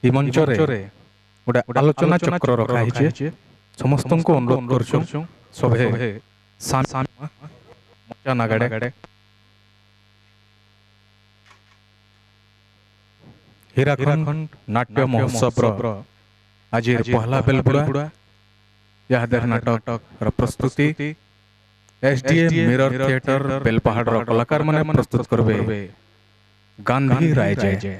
এই মঞ্চরে গোটে আলোচনা চক্র রখা হয়েছে। সমস্ত অনুরোধ করছু সবে মঞ্চা নাগাড়ে হীরাখণ্ড নাट्य महोत्सव आज पहला बेलबुड़ा यादर नाटक प्रस्तुति एसडीएम मिरर थिएटर बेलपहाड़ कलाकार माने प्रस्तुत करबे गांधी राय जय।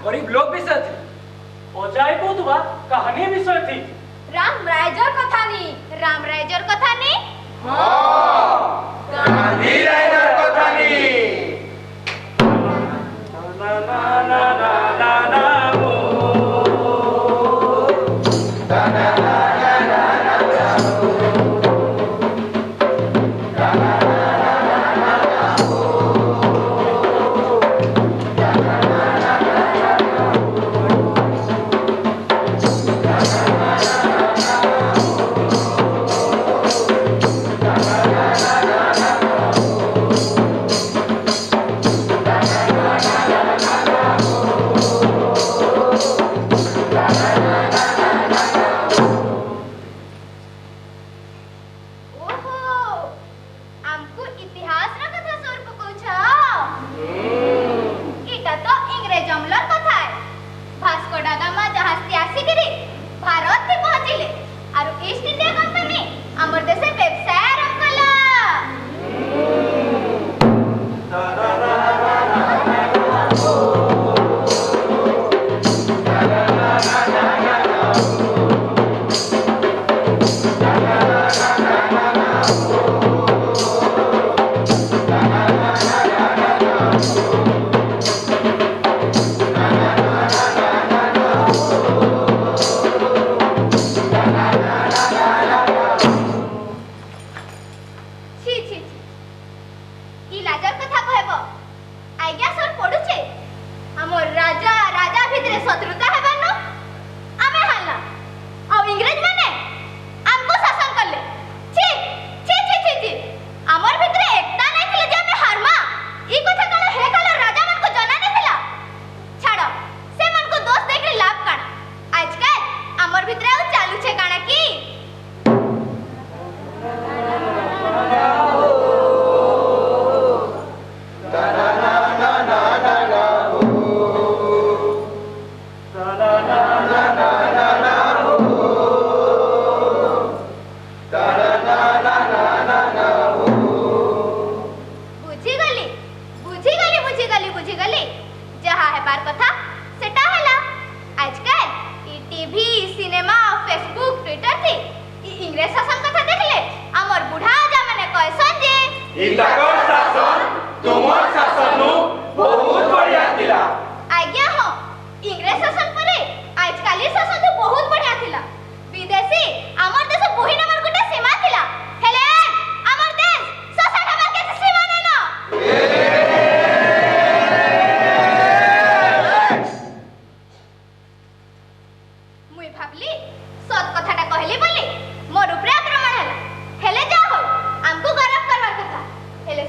गरीब लोग विषय थी ओजाई बुधवा कहानी विषय थी राम रायजर कथा नी राम रायजर कथा नी गांधी रायजर कथा नी ना ना ना ना ना ना वो ना ना ना ना ना ना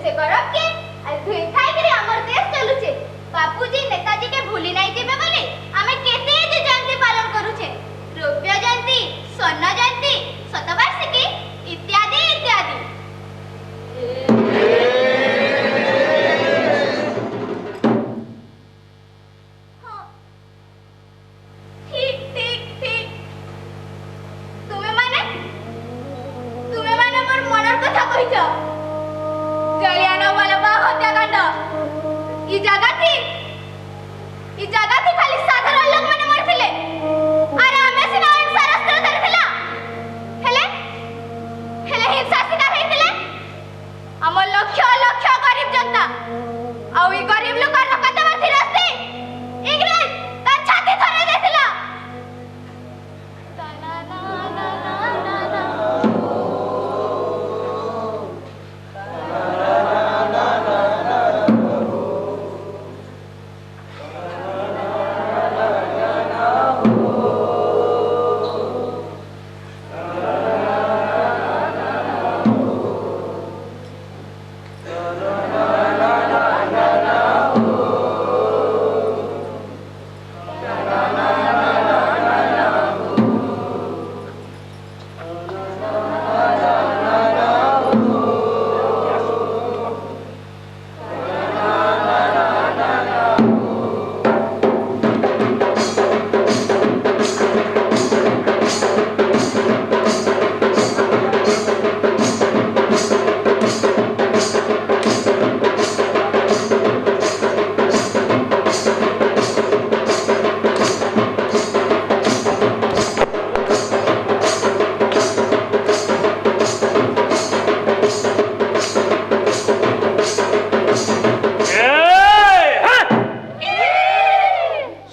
से गरब के आज धुई खाई इ जगह थी खाली साधारण लोग माने मरथिले अरे हमें सिना हिंसा रास्ता धरथिला हेले हेले हिंसा सिना हेतिले हम लक्ष्य लक्ष्य गरीब जनता आ ई गरीब लोग रकत माथि रास्ते इंग्रेज तार छाती थरे देथिला ना ना ना ना ना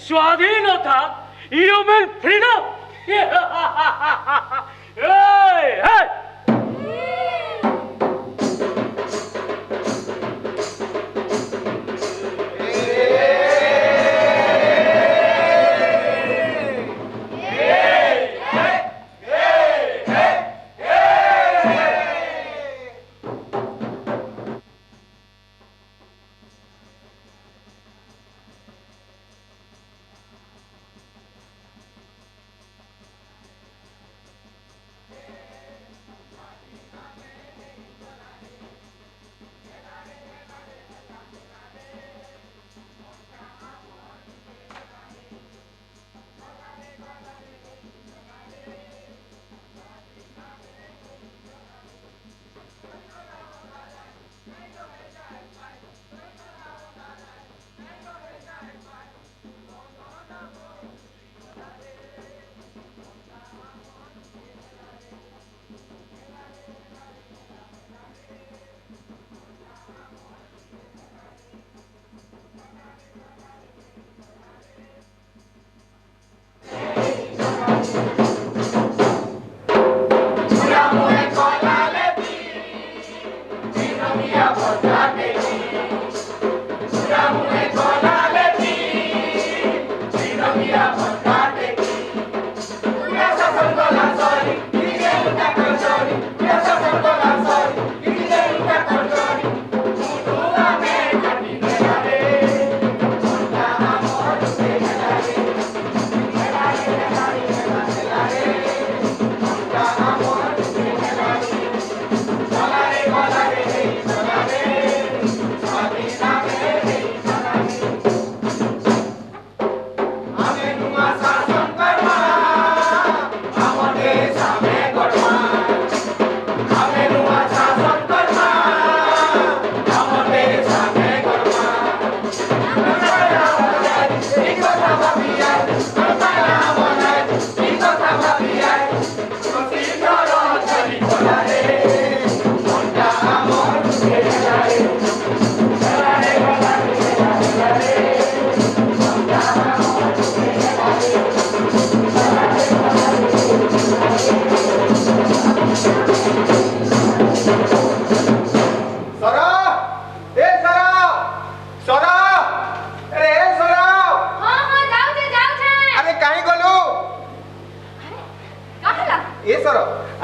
स्वाधीनता you mean freedom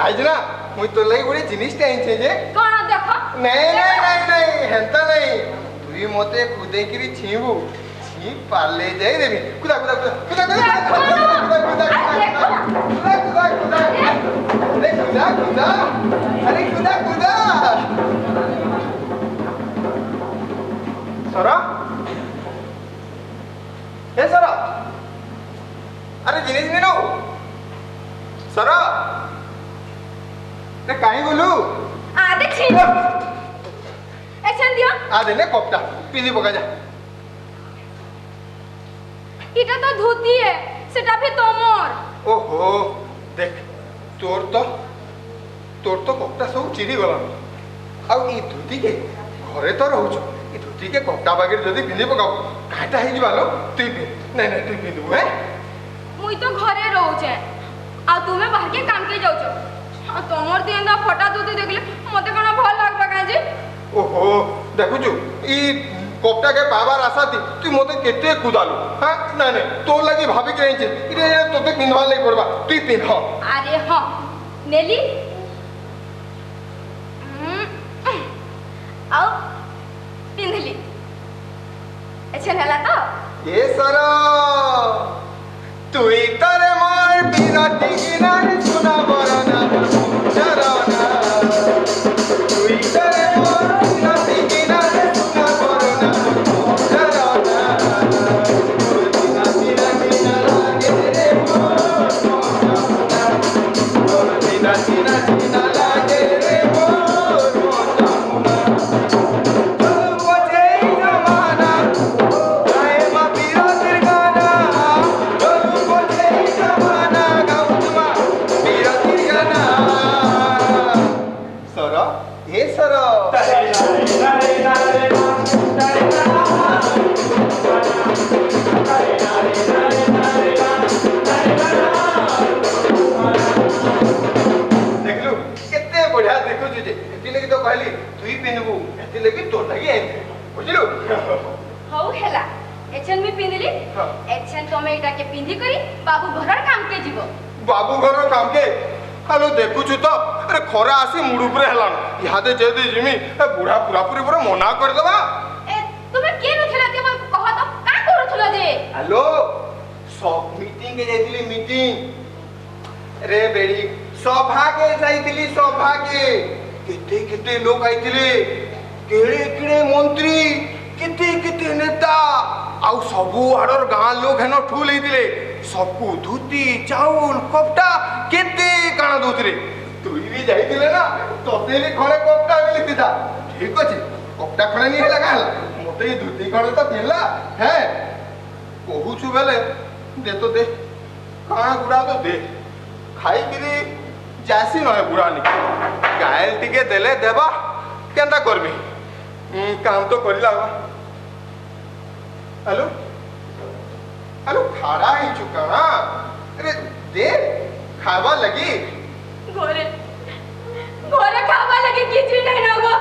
आज ना मुई तो लई गुडी जिनिस टाइम छे जे कोन देखो नहीं हेंता नहीं तुई मते खुदे किरी छीबू छी पाले जाई देबी कुदा कुदा कुदा कुदा कुदा अरे कुदा कुदा सरा ए सरा अरे जिनिस नीनो सरा ने काई बोलू आदे छी एछन दियो आदे ने कोपटा पिंदी पका जा এটা তো ধুতি है সেটা भी তোমর ओहो देख तोर तो कपड़ा सब चिरी गला आउ ई धोती के घरे तो रहउछ ई धोती के कपड़ा बागे जदी पिंदी पकाऊ काटा हे जिबालो तू नहीं नहीं तू पिंदु हैं मुई तो घरे रहउछे आ तुमे बाहर के काम के जाउछो आ तोमर दिंदा फटा धोती देखले मते कोना भल लागबा काजे ओहो देखु छु ई कपड़ा के पावर आशा थी तू मते केते कुदालु हां नहीं नहीं तो लगी भाभी के छे इरे तोते पिंधवा ले पड़बा तू पिंध अरे हां नेली आओ पिंधली अच्छा नला तो ये सरो तू इतरे मार बिराटी किनारे सुना बरना चरना तू इतरे मार बिराटी किनारे सुना बरना चरना दिना दिना दिना लागे रे मोर दिना दिना दिना लागे रे मोर बजे जमाना गाए मा बिरातिर गाना बजे जमाना गाउमा बिरातिर गाना सर हे सर देखलु केते बढ़िया देखु जे एति लगी तो कहली तुई पिनबू एति लगी तो लगी आइते बुझलु हौ हेला एछन मी पिंधली हाँ। एछन तमे एटा के पिंधी करी बाबू घरर काम के जीवो बाबू घर काम के हेलो देखु छु तो अरे खरा आसी मुड़ ऊपर हलान इहादे जेदे जिमी ए बुढ़ा पूरा पूरा मना कर देबा ए तुमे के नथिला के मन कह तो का करथुला जे हेलो सब मीटिंग के जाइतिली मीटिंग रे बेड़ी सभा के जाइतिली सभा के केते केते लोग आइतिले केड़े केड़े मंत्री केते केते नेता आउ सबु आडर गां लोग हेनो ठूल हेतिले सबको धोती चाउल कपड़ा केते काना दोतरे तू भी जाइतिले ना तोते भी खड़े कपड़ा मिली था ठीक अछि कपड़ा खड़े नहीं हला काला मते धोती खड़े तो दिला है कहू छु बेले दे तो दे काना गुड़ा तो दे खाई किरी जासी नहे बुढ़ा नि गायल टिके देले देबा केंता करबी काम तो करिला हेलो हेलो खाड़ा ही चुका ना अरे दे खावा लगी घरे घरे खावा लगे किछि नहीं नगो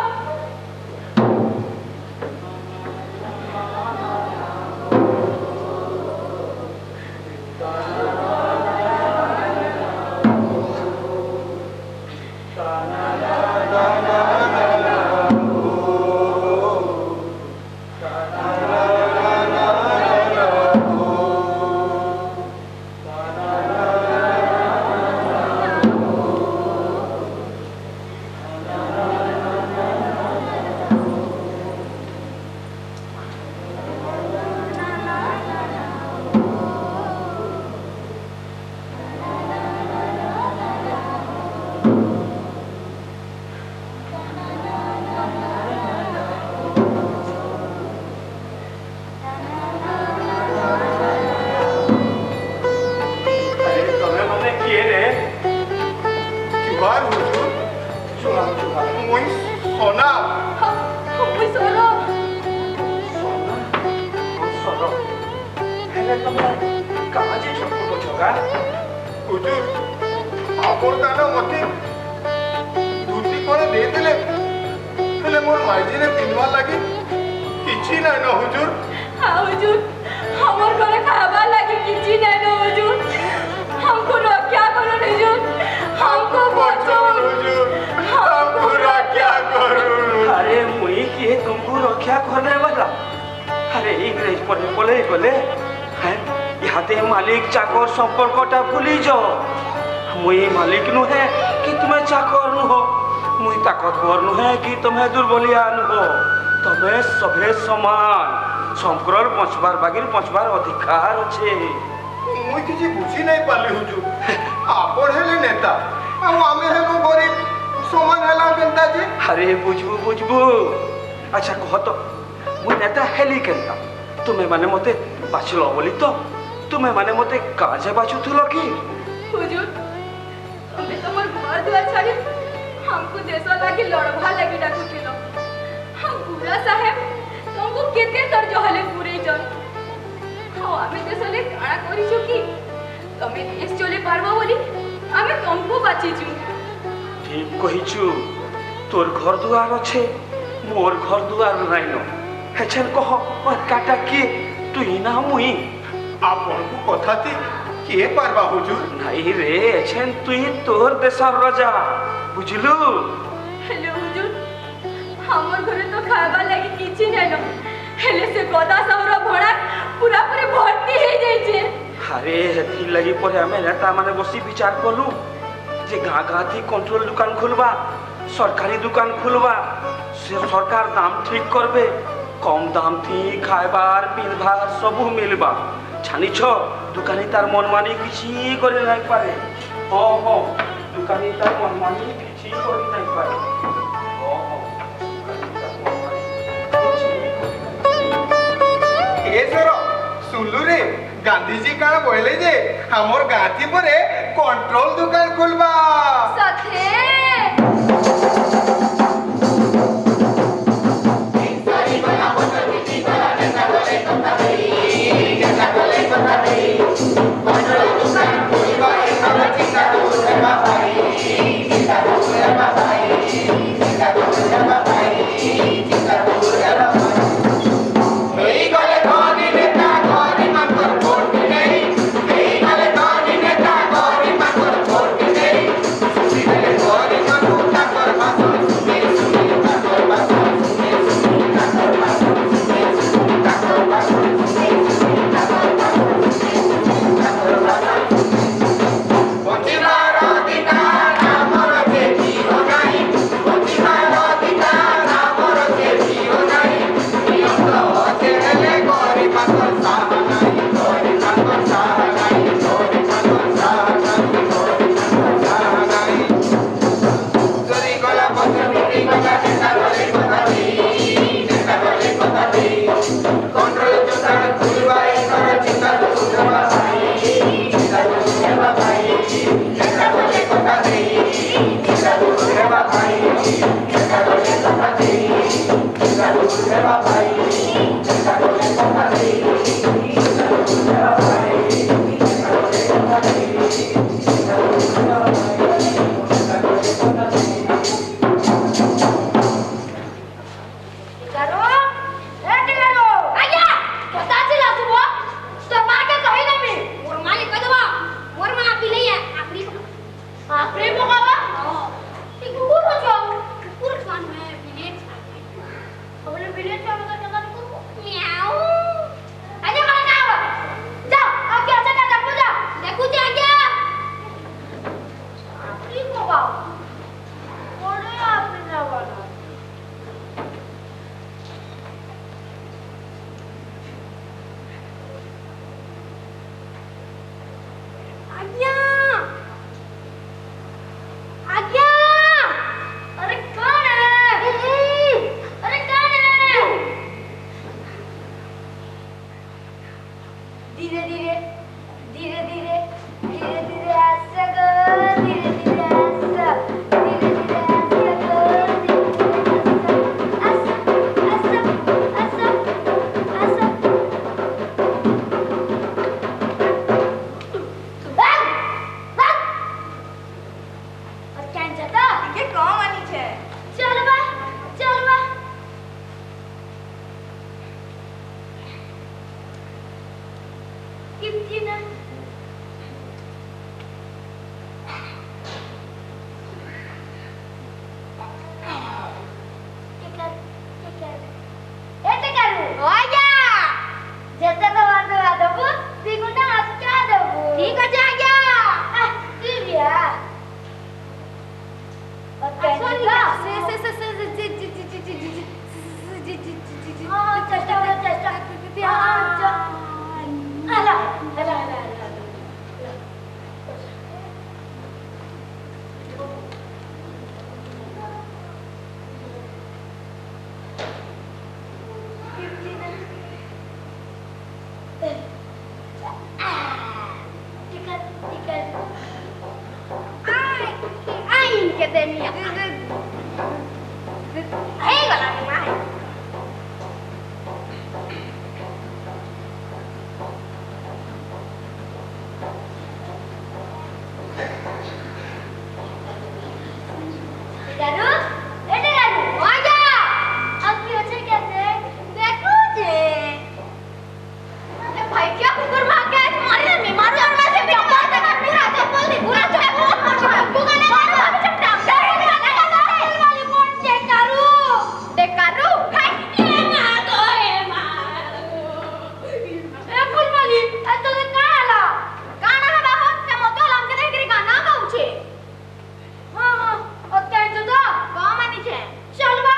मालिक चाकर संपर्कटा भूली जाओ मुई मालिक नुहे कि तुम्हें चाकर नुह मुई ताकतवर नुहे कि तुम्हें दुर्बलिया नुह तुम्हें सभे समान संकर बचबार बागिर बचबार अधिकार अच्छे मुई किछि बुझी नहीं पाली हुजूर आपण हेले नेता आ आमे हेलो गरीब समान हेला केनता जी अरे बुझबू बुझबू अच्छा कह तो मुई नेता हेली केनता तुम्हें माने मते बाछलो बोली तो तुम्हें माने मते काजे बाचुथुलो कि हुजूर तमे तमर घर द्वार छाड़ी हमको देश लागी लड़वा लागी डाकुथिलो हम पूरा साहेब तुमको केते तर जहले पूरे जन हां आमे देशले काणा करिछु कि तमे देश चले पारबो बोली आमे तुमको बाचीछु ठीक कहिछु तोर घर दुआर अच्छे मोर घर दुआर नाइनो हेछन कह और काटा के तू ना मुई आपन को कथा थी के पारबा हुजूर नहीं रे हेछन तू तोर देशर राजा बुझलु हेलो हुजूर हमर घरे तो खाबा लागी किछि नैनो हेले से गदा सहरा भड़ा पूरा पूरी भर्ती हे जाई छे अरे हेथि लगी परे हमें नेता माने बसी विचार कलु जे गाँ गाँ थी कंट्रोल दुकान खुलवा सरकारी दुकान खुलवा से सरकार दाम ठीक करबे कम दाम थी खाइबार पिनबार सबू मिलबा छानी छ दुकानी तार मनमानी किछि करे नहीं पारे हाँ हाँ दुकानी तार मनमानी किछि करे नहीं पारे हाँ हाँ ए सरो सुनलु रे गांधी जी का बोले जे हमर गांधी परे कंट्रोल दुकान खुलबा सथे चेष्टा मिया हे गला मा है दारू एटे दारू आ जा अब की होचे कैसे देखो जे अरे भाई क्या कुकुर भाग गया तुम्हारे में मारो और मैं से पिटा देगा पूरा चप्पल दी पूरा चप्पल तू गाने मारो अभी चपटा वाली कौन चेक करू देख करू हाय ये मारो ए फुल वाली ए तो काला काना है बाबा ते मतो लम के देखरी गाना गाउछे हां हां ओते तो गाव मानी छे चल बा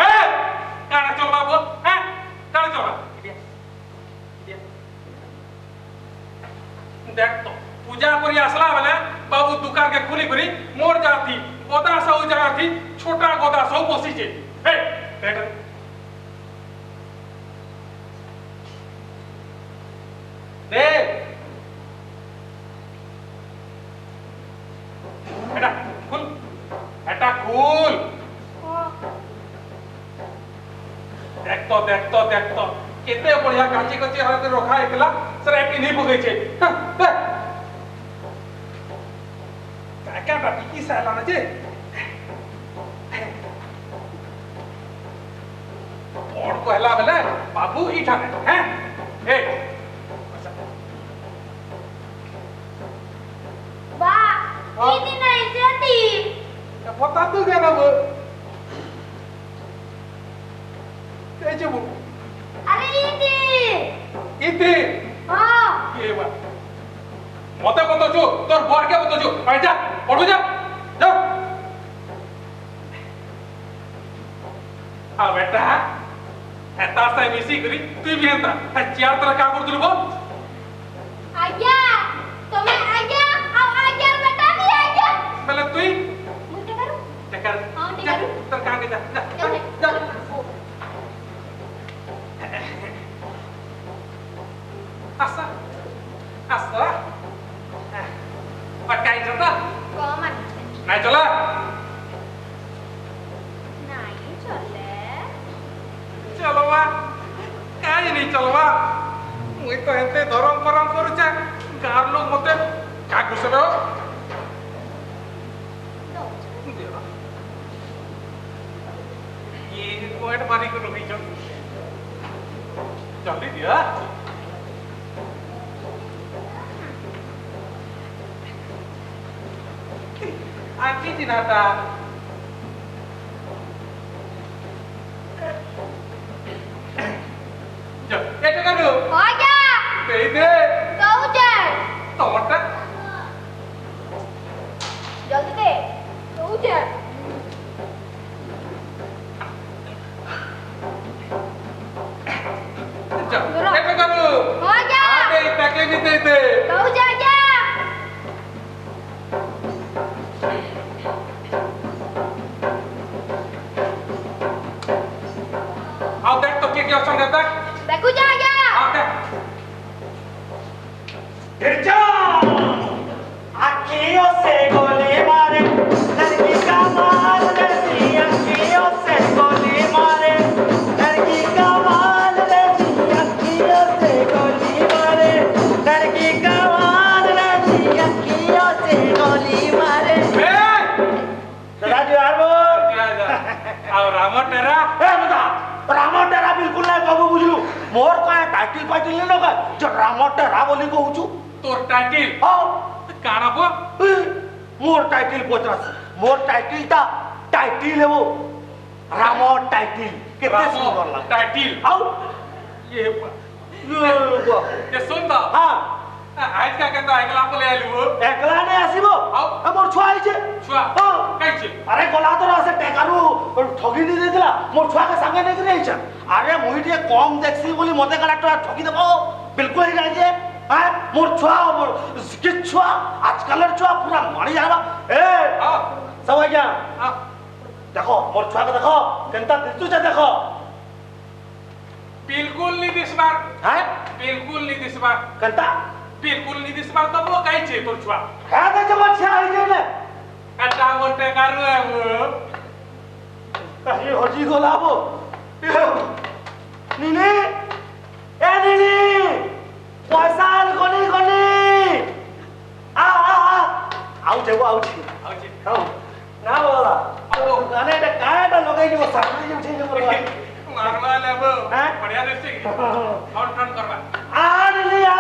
ए काना चलबा बोल हैं काना चलबा देख तो पूजा करी आसला बेले बाबू दुकान के खुली करी मोर जाती गोदा सौ जगह थी छोटा गोदा सौ पोसी छे ए देख दे এটা খুল देख तो केते बढ़िया काची काची हाथ रखा एकला सर एपी नहीं पगई छे काका की साला ना छे और कहला बेले बाबू इठाने हैं ए बा ini na iseti पता तो क्या वो कैसे वो अरे ini इते हां ये बा मते बतो जो तोर बर के बतो जो आ जा पढ़ो जा जा आ बेटा एता से मिसी करी तू भी हंता चार तरह का कर दिलबो आज्ञा तुम्हें आज्ञा आओ आज्ञा बेटा नहीं आज्ञा पहले तू मुझे करो टेकर हां टेकर तर काम के जा Asa, asa, pakai contoh, common naik coba, नहीं चले coba, kayak ini coba, मुझे तो ऐसे धरम परम करू चा, गार लोग मते कागु से लो, ये कोई तो मारी को नहीं चल, जल्दी दिया. Aki Jinata. Jo, itu kan lu. हो जा Bede. कहो जा Tomat. जल्दी दे कहो जा Jo, itu kan lu. हो जा Ada itaknya nih tete. कहो जा जाเอาเด็กตัวเกี่ยวช่างเด็ก देखो जा जा เอาเด็ก गिरजा अखियों से गोली मारे लड़की का माल रहती अखियों से गोली मारे लड़की का माल रहती अखियों से गोली मारे लड़की का माल रहती अखियों से गोली मारे दादा जी यार वो ଆଉ ରାମ ଟେରା ए बता रामटेरा बिल्कुल नहीं बाबू बुझलु मोर का टाइटल फाइटल नहीं लगा जो रामटेरा बोली कहूछु ତୋର ଟାଇଟିଲ हां କାଣା ବୋ मोर टाइटल पचरास मोर टाइटल ता टाइटल है वो राम टाइटल कितने सुंदर लगा ଟାଇଟିଲ आओ ये ये सुन तो हां आज का कहता एकला बोले आलू वो एकला नहीं आसीबो आओ। मोर छुआ आइछे छुआ हां काइছে अरे गला तो से टेकारू ठगी नहीं देला मोर छुआ के संगे नहीं रही छ अरे मुई जे कम देखसी बोली मते कलेक्टर ठगी देबो बिल्कुल ही नहीं जे हां मोर छुआ मोर किस छुआ आजकल छुआ पूरा मारी जाबा ए हां सब क्या हां देखो मोर छुआ के देखो केनता दिसु जे देखो बिल्कुल नहीं दिसबार हैं बिल्कुल नहीं दिसबार केनता बिल्कुल नहीं दिसबार तो वो काइছে তোর छुआ है तो जब अच्छा आई जे ने এটা মোটে কারু আবু কাহি হজি গলাবো নিনি এ নিনি পয়সা গনি গনি আউছে আউছি না বলা গানে এটা কায়টা লগাই দিব সামনে যে উঠে যাব মারবা লেবো হ্যাঁ? বড়িয়া দেখছি ফোন ফোন করবা আর লিয়া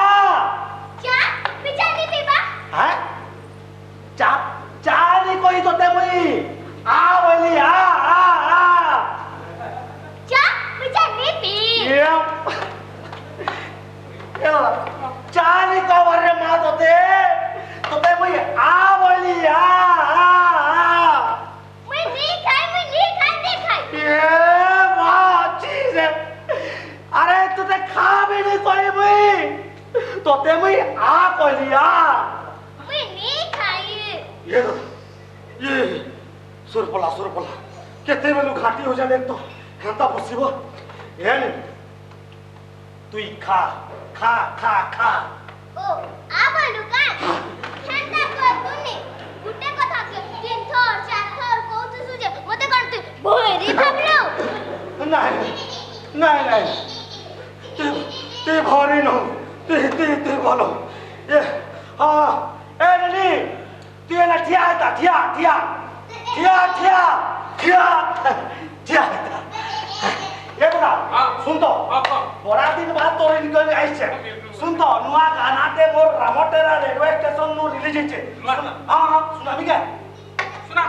চা পিছা নি পিবা হ্যাঁ চা চা নি কই তোতে মই আ বলি আ চা পিছা নি পি চা নি কবার রে মা তোতে তোতে মই আ বলি আ মুই নি খাই নি খাই এ মা চিজ আরে তোতে খাবি নি কই মই তোতে মই আ কইলি আ মুই নি খাই ये सुरपला केते बेलु घाटी हो जाने तो हेंता बसिब एन तुई खा खा खा खा ও আবার দোকান হেন্তা কর তুনি গুটে কথা কে তিন থর চার থর কৌতু সুজে মতে কোন তুই বইরি ভাবলো नहीं ते भरी न ते बोलो ये हाँ ए ननी ते ना थिया ये बता सुन तो बड़ा दिन बाद तो इनकम आइছে सुन तो नुआ गाना ते मोर रामटेरा रेलवे स्टेशन नु रिलीज हिचे हां सुनाबी के सुना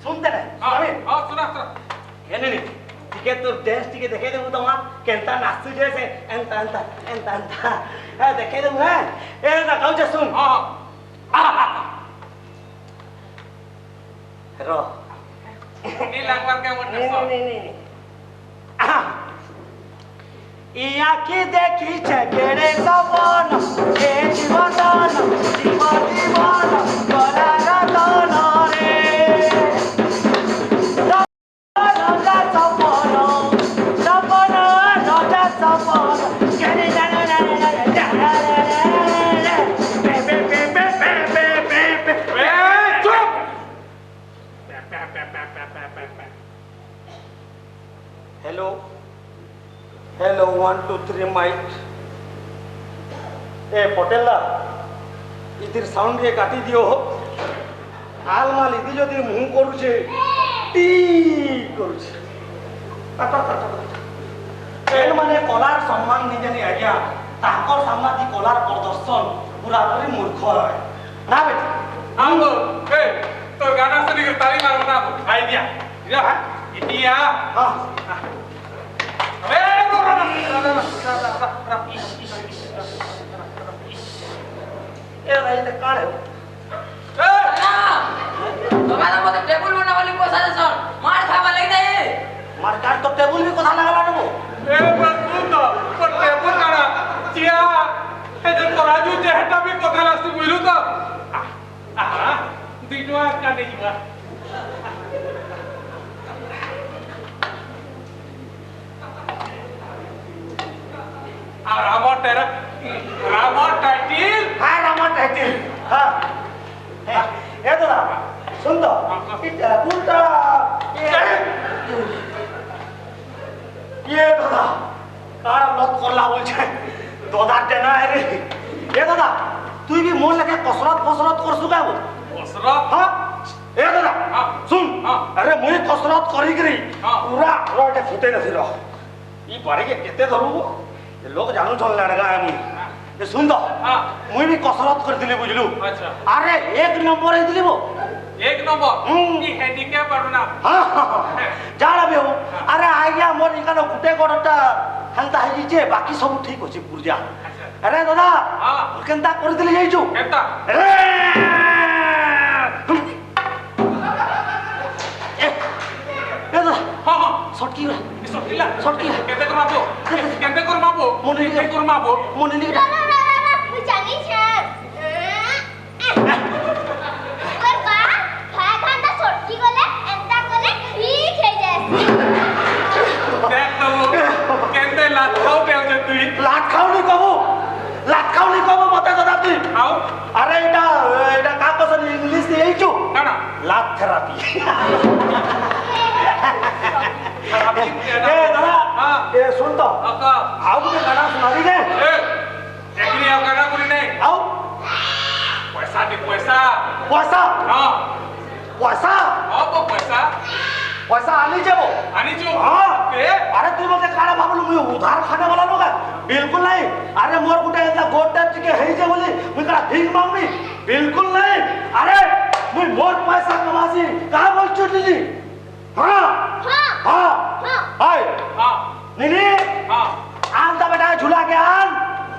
सुनते ना सुनाबी सुना ये नहीं ठीक है तो डांस ठीक है देखे देबो तो वहां केंता नाचू जैसे एंता देखे देबो है ए ना कहू जे सुन रो नी लागवार के मोटे नहीं इया की देखी छगेरे सवन ए जीवन गला रतन रे हेलो 1 2 3 माइक ए पटेला इधर साउंड के काटी दियो आल माल इधर जदि मुंह करूछे टी करूछे एन माने कलार सम्मान निजनी आज्ञा ताकर सामनाती कलार प्रदर्शन पूरा पूरी मूर्ख है ना बेटी आगो ए तो गाना सुनी के ताली मारो ना आई दिया या इतिया हां ए ए भाई ते काढ तुम्हाला मग टेबल बनवाली बसा सर मार खावा लई दे मार काढ तो टेबल भी कथा लागला नको ए बंदो पर टेबल काढा चिया ए जे कराजू जे हेटा भी कथा लासी बुझलु तो दिटवा काढे जीवा रामर टाइटिल हां रामर टाइटिल हां ए दादा सुन तो इटा उल्टा ये दादा कारा लत करला बोलछे दादा देना है रे ए दादा तू भी मन लगे कसरत करसु का कसरत हां ए दादा सुन अरे मुई कसरत करी गरी पूरा रोटे फुटे नथि रह ई बारे के केते धरु लोग जानू चल लड़गा है मुई ये सुन तो मुई भी कसरत कर दिली बुझलु अच्छा अरे एक नंबर है दिली वो एक नंबर की हैंडीकैप पड़ना हां जाड़ा बे हो अरे आइया मोर इकानो कुटे गोडटा हंता है जे बाकी सब ठीक होची पुरजा अरे दादा केनता कर दिली जाइछु केनता ए दादा हां शॉटकी शॉटकी केते कर मापो मोनी रा मुई जानी छे पर का खाय खांदा छोटकी गले एंता गले ठीक हे जासी देख तो केते लात खाओ पे जे तुई लात खाओ नहीं कबो थेरापी थेरापी ए दादा हां ए सुन तो आका आओ के गाना सुना दी ने ए एकनी आव गाना बोली नहीं आओ पैसा दे पैसा पैसा हां पैसा आओ तो पैसा पैसा आनी जाबो आनी जो हाँ के अरे तू मते काना भाबलु मुई उधार खाने वाला लोग है बिल्कुल नहीं अरे मोर गुटे एता गोट टाइप के हेई जे बोली मुई करा भीख मांगनी बिल्कुल नहीं अरे मुई मोर पैसा कमासी कहां बोल चुटी जी हां हाँ हां हाँ हाय हां निनी हां आन ता बेटा झूला के आन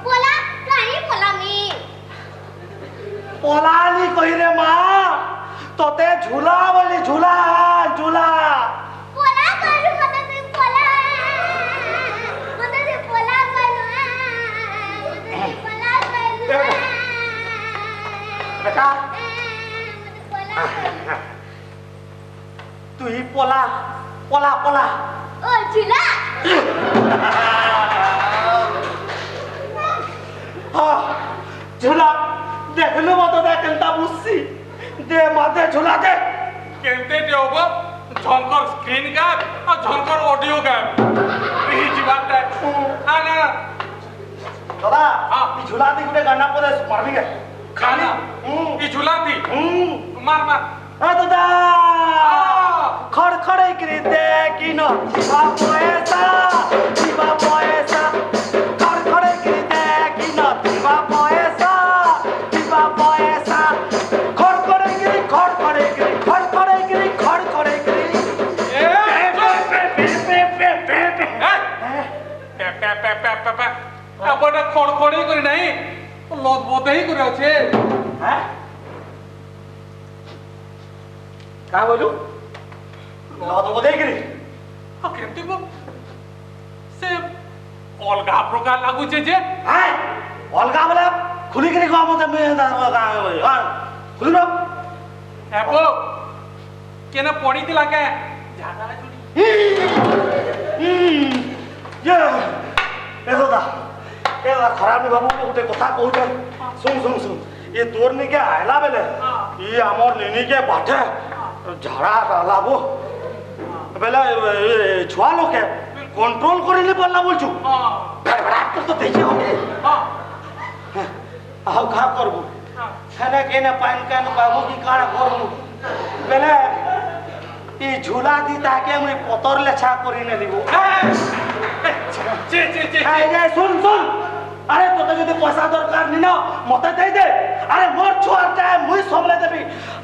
बोला कहीं बोला मी पोलानी कहि रे मां तोते झूला बोली झूला झूला बोला करू मत से बोला करू बेटा तू ही पोला पोला पोला ओ झूला हाँ झूला देख लो मत देख केंता बुस्सी दे माते झूला दे केंते देवबो झंकर स्क्रीन गार्ड और झंकर ऑडियो गार्ड ई जीवात है ना ना दादा हाँ। ई झूला दी गुटे गाना पदे मारबी के खाना ई झूला थी मार मार आ दादा हाँ। खड़खड़े करी देखी न जीवा पैसा खड़खड़े करी देखी न जीवा पैसा खड़खड़े करी ए पे अपने खड़खड़ी करी नहीं लद बोते ही करे আছে हैं का बोलू लद बोदे करी आ केंते को से अलगा प्रकार लागू छे जे हैं अलगा वाला खुली करी को मते में हां खुली रो एपो केना पड़ी दिला के जाना जुड़ी ये दादा ए खराब नहीं बाबू गोटे कथा कहूचे सुन ये तोर नहीं के आयला बेले ये हमर निनी के बाटे झाड़ा लाबो बेले छुआ लोग के कंट्रोल करे नहीं पड़ला बोल छु हां भड़बड़ा कर तो देखिए होगे हां आउ खा करबो खाना केने पान कान बाबू की काना करबो बेले ई झूला दी ताके मुई पतर लेछा करी ने दिबो चे ए सुन अरे तो যদি পয়সা দরকার নি না মতে দেই দে আরে মোর ছোয়ার টাইম মুই সামলে দেবি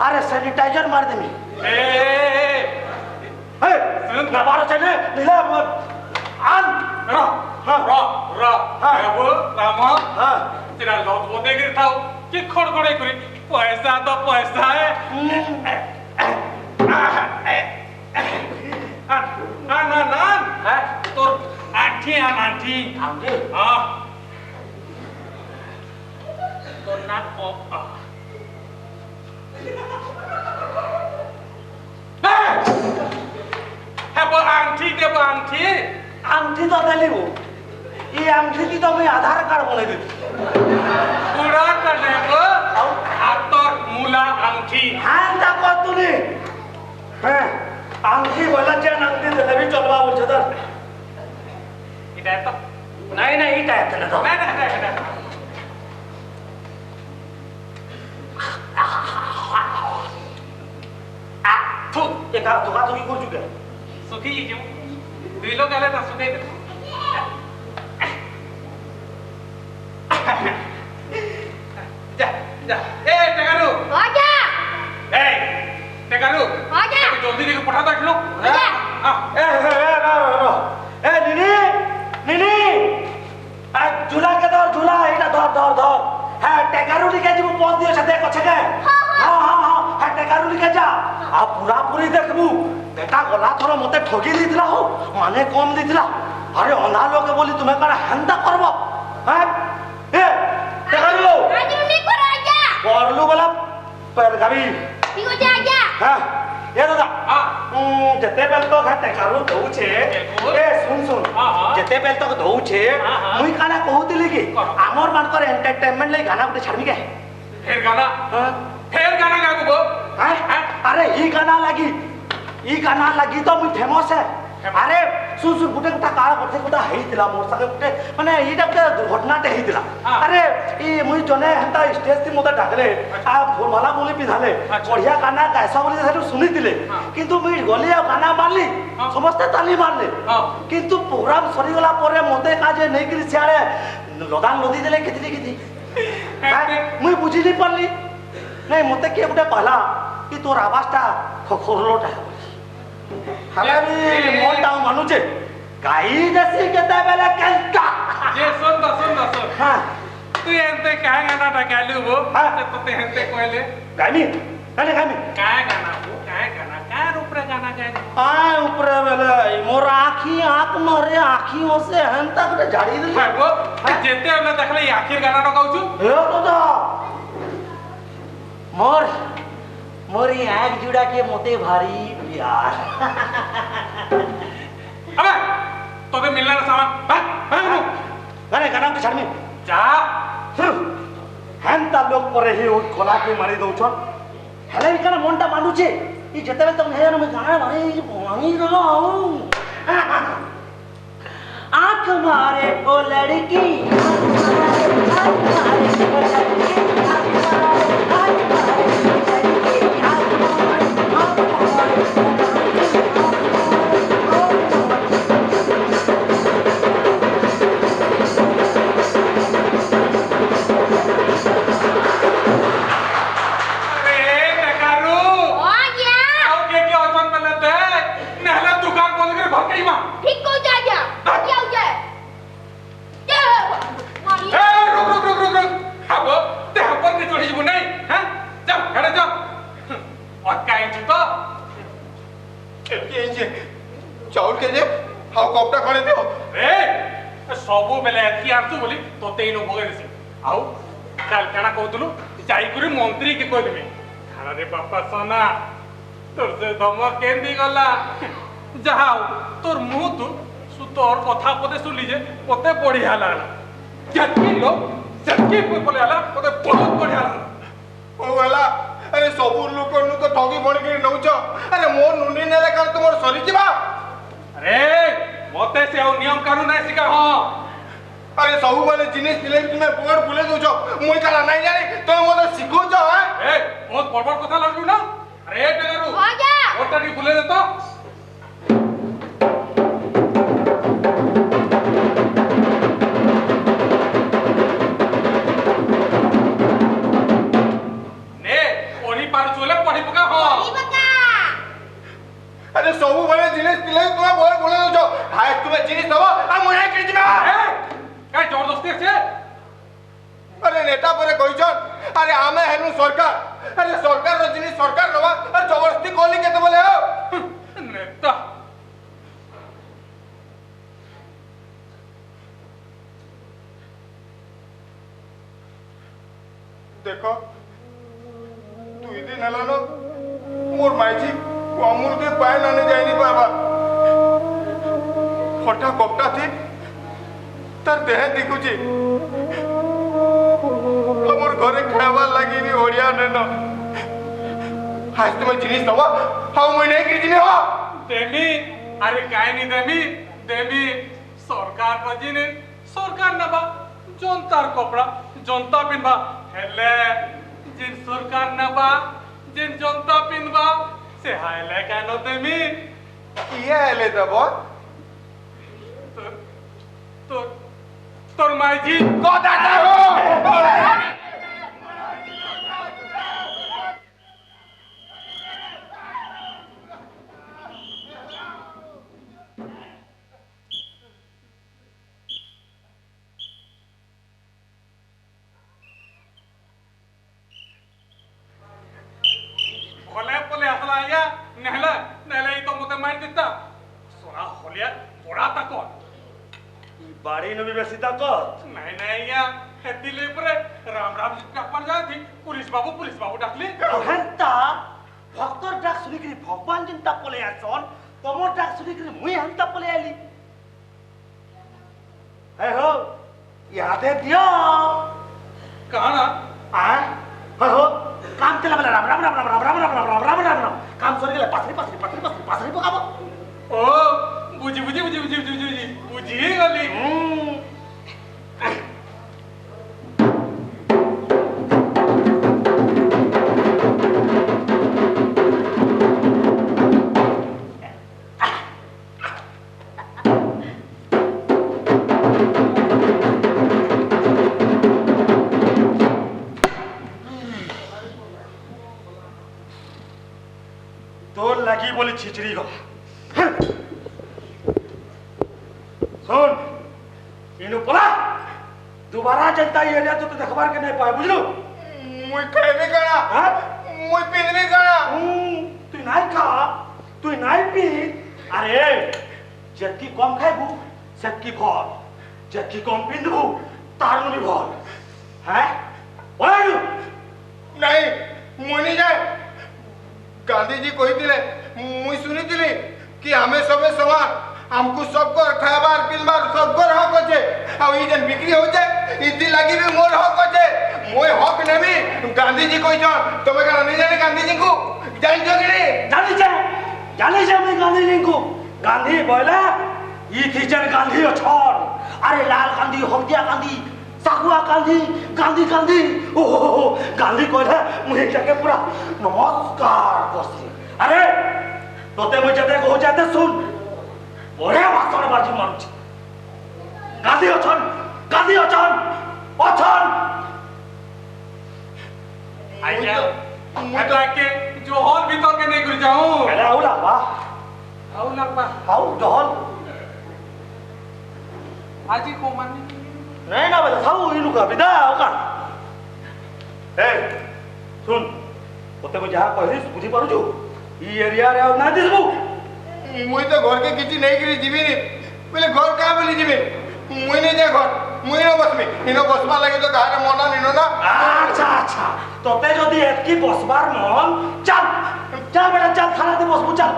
আরে স্যানিটাইজার মার দেবি ए এই না বারো চাইলে নিলে আন रा हाँ। रा रा हाँ। एबो रामा হ্যাঁ तेरा लद बोते गिर थाओ कि खड़खड़े करी पैसा तो पैसा है ना है तो आठी आठी आंटी हाँ तो ना ओ है वो आंटी दे वो आंटी आंटी तो देलिबो ई आंटी की तो मैं आधार कार्ड बने दी पूरा करने को हाथों मूला आंटी हां ता को तूने हैं आंटी बोला जे आंटी देले भी चलबा बोल छदर इधर तो नहीं नहीं इटा है ना तो नहीं थू एक हाथ धोखा धोखी कर चुके सुखी जो दुई लोग आले ना सुखी जा जा ए टेकारू आ जा ए टेकारू आ जा जल्दी देखो पठा दो लोग जा। हां ए निनी आ झूला के धर झूला एटा धर है टेकारू लिखे जीव पहुंच दियो से देख छके हां है टेकारू लिखे जा आ पूरा पूरी देखबू बेटा गला थोड़ा मते ठगी दिथला हो माने कम दिथला अरे अंधा लोग के बोली तुम्हें करा हंदा करबो हैं ए टेकारू आज नहीं करो आ जा करलू वाला पर गाबी ठीक हो जा हां ए दादा हां जते बेल तो घाटे कारू दउछे बिल्कुल। ए सुन हाँ, हाँ। जते बेल तो दउछे हाँ, हाँ। मुई काना कहउतिली कि करो। आमर मानकर एंटरटेनमेंट ले गाना गुटे छाड़मी के फिर गाना हां फिर गाना गा को हैं अरे ई गाना लगी तो मुई फेमस है। अरे सुन सुन गुटे गुटा काळ करथे गुटा हेइतिला मोर संगे गुटे माने एटा गुटे दुर्घटनाटे हेइतिला। अरे ई मुई जने हंता स्टेज ती मोते डाकले आ फुलमाला बोली पिधाले बढ़िया गाना गायसा बोली सेटु सुनितिले किंतु मुई गली आ गाना मारली समस्त ताली मारले किंतु प्रोग्राम सरी गला परे मोते काजे नै कि सियाळे लदान लदी देले किति मुई बुझी नै पारली नै मोते के गुटे कहला कि तोर आवाजटा खखरलोटा हमें भी मोन टाउ मानुचे गाई जैसी केते बेले केंटा ये सुन हां तू एंते काय गाना डाकालू वो तो ते एंते कोइले गामी काय गाना वो काय ऊपर गाना गाए ऊपर बेले मोर आँख मारे आँखियों से हंता करे झाड़ी दे हां वो जेते हमने देखले आखिर गाना डकाउछु ए तो मोरी आँख जुड़ा के मोते भारी प्यार अबे तोते मिलना सामान गाने गाना के छाड़ में जा हंता लोग परे ही उठ खोला के मारी दउछन हेले भी kana मनटा मानुचे ई जते बेले तुम हेर में गाना मारी रहो आँख मारे ओ लड़की आँख मारे ओ लड़की चाउल के जे हाउ कपटा खणे दियो ए सबो बेले एथि आरतु बोली तोते इनो भगे देसी आउ चल केना कहतलु जाई गुरी मंत्री के कह देबे खाना रे बापा सोना तोर से धमक केंदी गला जाओ तोर मुंह तू सुतोर कथा पते सुनली जे पते बढ़िया लागला जटकी बोले आला पते बहुत बढ़िया लागला ओ वाला अरे सबु लोक नु तो ठगी बण के नउछ अरे मोर नुनी नेले काल तुमर सरी जिबा अरे मते से और नियम कानून नहीं सिखा हां अरे सबु वाले जिनिस दिले तुमे बोर्ड भूले दोछ मुई काला नहीं जानी तो मते सिखो छ ए बहुत बड़बड़ कथा लागलु ना अरे डगरू हो जा ओटा नी भूले दे तो अरे सबु वाले जिनिस दिले तुमे बोर्ड भूले दोछ हाय तुमे जिनिस दबो आ मुई नहीं कर जिमा काय जबरदस्ती से अरे नेता परे कहिछन अरे आमे हेनु सरकार अरे सरकार रो जिनिस सरकार रवा और जबरदस्ती कोली केते बोले हो नेता देखो तू दिन हलानो मोर माइजी अमूल के पाए नाने जाई नहीं पाबा फटा कपटा थी तार देह दिखुची हमर घरे खावा लागी भी ओडिया नेनो आज तुम्हें जिनिस दवा हाउ मैं नहीं की जिने हो देमी अरे काय नहीं देमी सरकार रो जिनिस सरकार नबा जनतार कपड़ा जनता पिनबा हेले जिन सरकार नबा जिन जनता पिनबा से हायले कानो देमी किया हेले दबो तोर माइजी कोदा हो भले भले असला या नेहले तो मते मार देता सोना होलिया बड़ा तक बाड़ी न भी बेसी ताकत नहीं या दिले परे राम डाकपार जा थी पुलिस बाबू डाकली हंता भक्तर डाक सुनी करी भगवान जिन ताप पले आसन तमर डाक सुनी करी मुई हंता पले आली ए हो यादे दियो कहां ना आ हो काम केला बेला राम राम राम राम राम राम राम राम राम राम राम राम काम सरी गेले पाथरी पाथरी पाथरी पाथरी पाथरी पकाबो ओ बुझी बुझी बुझी बुझी बुझी बुझी बुझी गली तो लगी बोली छिचड़ी गो सुन इनु बोला दोबारा जनता ये एरिया तो देखबार के नहीं पाए बुझलो मुई खाइबे करा हां मुई पीनबे करा तू नहीं खा तू नहीं पी अरे जक्की कम खाइबू सेक्की भर जक्की कम पिंदबू तार भी भर हैं बोला नहीं मुई नहीं जाए गांधी जी कही मुई सुनी कि हमें सबे समान हमको सबको खाबार पिलबार सबको हक अच्छे और ये जन बिक्री हो जाए इतनी लगी भी मोर हक अच्छे मोय हक नेबी गांधी जी कही तुम्हें क्या नहीं जाने गांधी जी को जान जो कि नहीं जाने से मैं गांधी जी को गांधी बोला ये थी जन गांधी छोड़ अरे लाल गांधी हल्दिया गांधी सागुआ गांधी गांधी गांधी ओहो गांधी कहले मुझे जाके पूरा नमस्कार करसी अरे तोते मुझे जते हो जाते सुन बड़े भाषण बाजी मारुछ गांधी अछन अछन आइया हटा के जो हॉल भीतर के नहीं कर जाऊं अरे आउ लागबा आउ जहल आजी को माननी नहीं ना बता साउ इनु का विदा होगा ए सुन तोते को जहां कहलिस बुझी पारुछु ई एरिया रे ना दिसबू मुई तो घर के किछि नहीं करी जीवी नी बोले घर का बोली जीवी मुई नहीं जा घर मुई न बसमी इनो बसमा लगे तो गारे मना निनो ना अच्छा तोते जदी एतकी बसबार मन चल चल बेटा चल थाना दे बसबू चल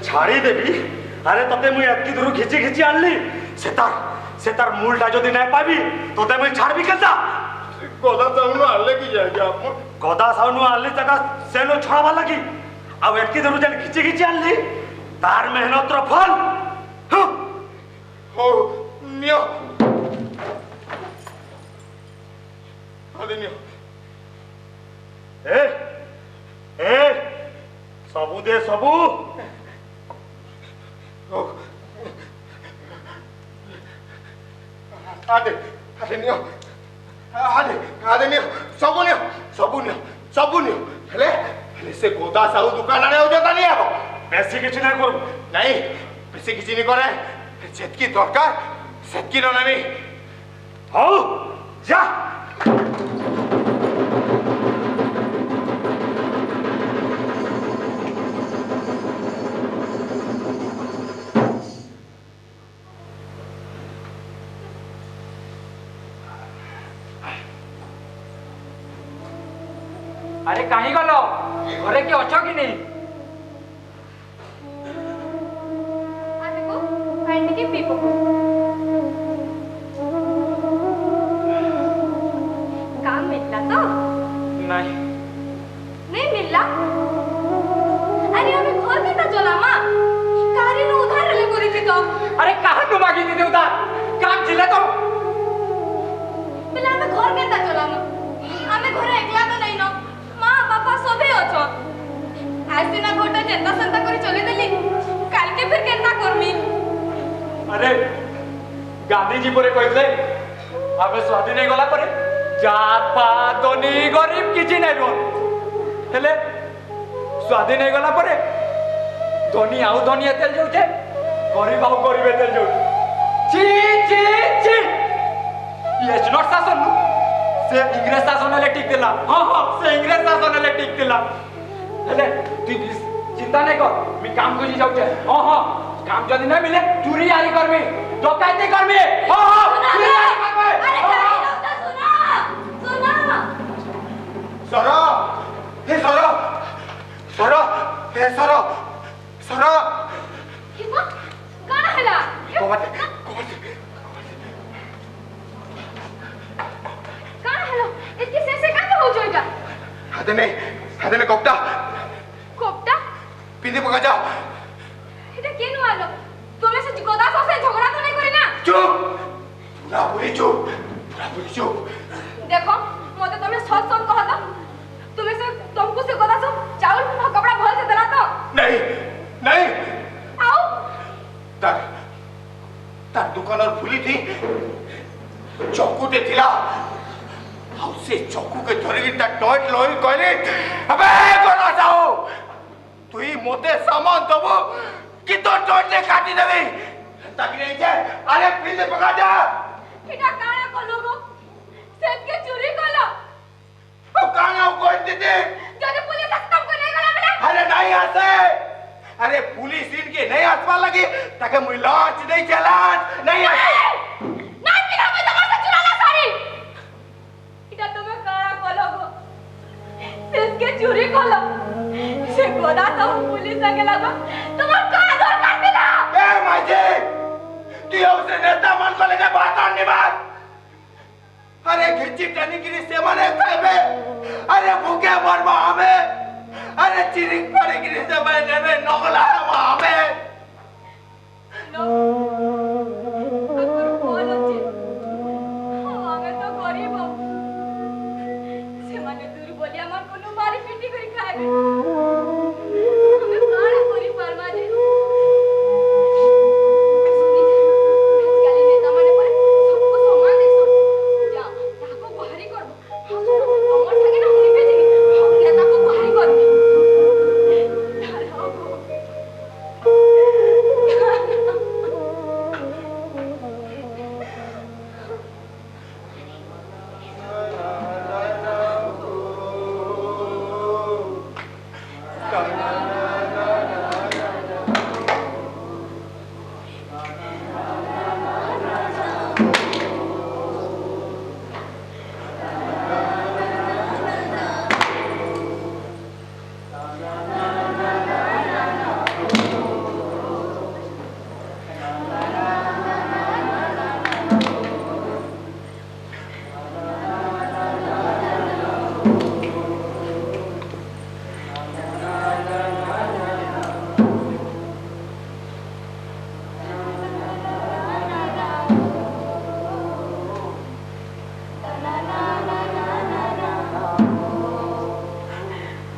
छाड़ी देवी अरे तते मुई एतकी दूर खिची खिची आनली सेतार मूलटा जदी नहीं पाबी तते मुई छाड़बी केता गोदा साउनु आले की जाएगा आप गदा साउनु आनली तका सेनो छड़ावा लगी अब एतकी दूर जन खिची खिची आनली तार मेहनत रो फल हो नियो आले नियो ए सबू दे सबू आदे नियो सबू नियो हेले से गोदा साहू दुकान आने हो जाता नहीं आबो बेसी किछि नहीं करू नहीं बेसी किछि नहीं करे जेतकी दरकार सेतकी न नेमी हाउ जा अरे कहीं गलो घरे के अच्छो कि नहीं आने को कांडी के पीपो को काम मिलला तो नहीं मिलला अरे हमें घर के ता चला मां कारी नु उधार ले करी थी तो अरे कहां नु मांगी थी उधार काम छिले तो बिना हमें घर के ता चला मां हमें घरे एकला तो नहीं नो मां बापा सबे अछो आज दिना घोटा जेंता संता करी चले देली काल के फिर केंता करमी अरे गांधी जी परे कहले आबे स्वाधीन नहीं गला परे जात पात धनी गरीब किछि नहीं रो हेले स्वाधीन हो गला परे धनी आउ धनी एतेल जाउछे गरीब आउ गरीब एतेल जाउछे ची ची ची ये नॉट शासन नु से इंग्रेज शासन ले ठीक देला हां हां से इंग्रेज शासन ले ठीक देला हेले तू चिंता नहीं कर मी काम करी जाउछे हां हां काम जदी न मिले चोरी यारी करबी डकैती करबी हां हां चोरी यारी करबी अरे कहीं लोग सुनो सर हे सर सर हे सर सर हिम्मत काना हला कोमत काना हला इतनी से का हो जोइगा हाथे में कोपटा कोपटा पिंदी पका जा এটা কেন আলো তুমি সে গোদা সে ঝগড়া তো নাই করি না चुप पूरा पूरी चुप देखो मते तुम सच सच कह दो तुम्हें से तुमको से गोदा सब चावल कपड़ा भल से देला तो नहीं नहीं आओ तार तार दुकान और फुली थी चौकूटे थिला हाउ से चौकू के धरगी ता टॉयट लोई कहले अबे कोना जाओ तू ही मोते सामान दबो कि तो टॉयट ने काटी देबी ताकि नहीं छे अरे पीछे पका जा এটা কানা কলো গো সেটকে চুরি করলো ओ काना कोई दीदी যদি পুলিশ খতম করে গলা বলে अरे नहीं आसे अरे पुलिस इनके नहीं आसमा लगी ताकि मुई लॉन्च नहीं चलाच नहीं आसे না মিলা মই তোমার সাথে চুরালা সারি এটা তুমি কানা কলো গো সেটকে চুরি করলো সে গোদা সব পুলিশ আগে লাগো তোমার কানা দরকার দিলা ए माजी तू उसे नेता मन को लेके बात और नहीं बात अरे घिची टनी गिरी से मने खाबे अरे भूखे मरवा हमें अरे चिरिक पड़े गिरी से मैंने में नगला हमें नो अगर बोल अछि हमें तो गरीब से माने दूर बोली हमर कोनो मारी पिटी करी खाबे हमें काना करी परमा जे सुनी आजकल नेता माने पर सबको समान देखो जा ताको बहारी करबो हमर संगे ना होइबे जे हम नेता को बहारी करबो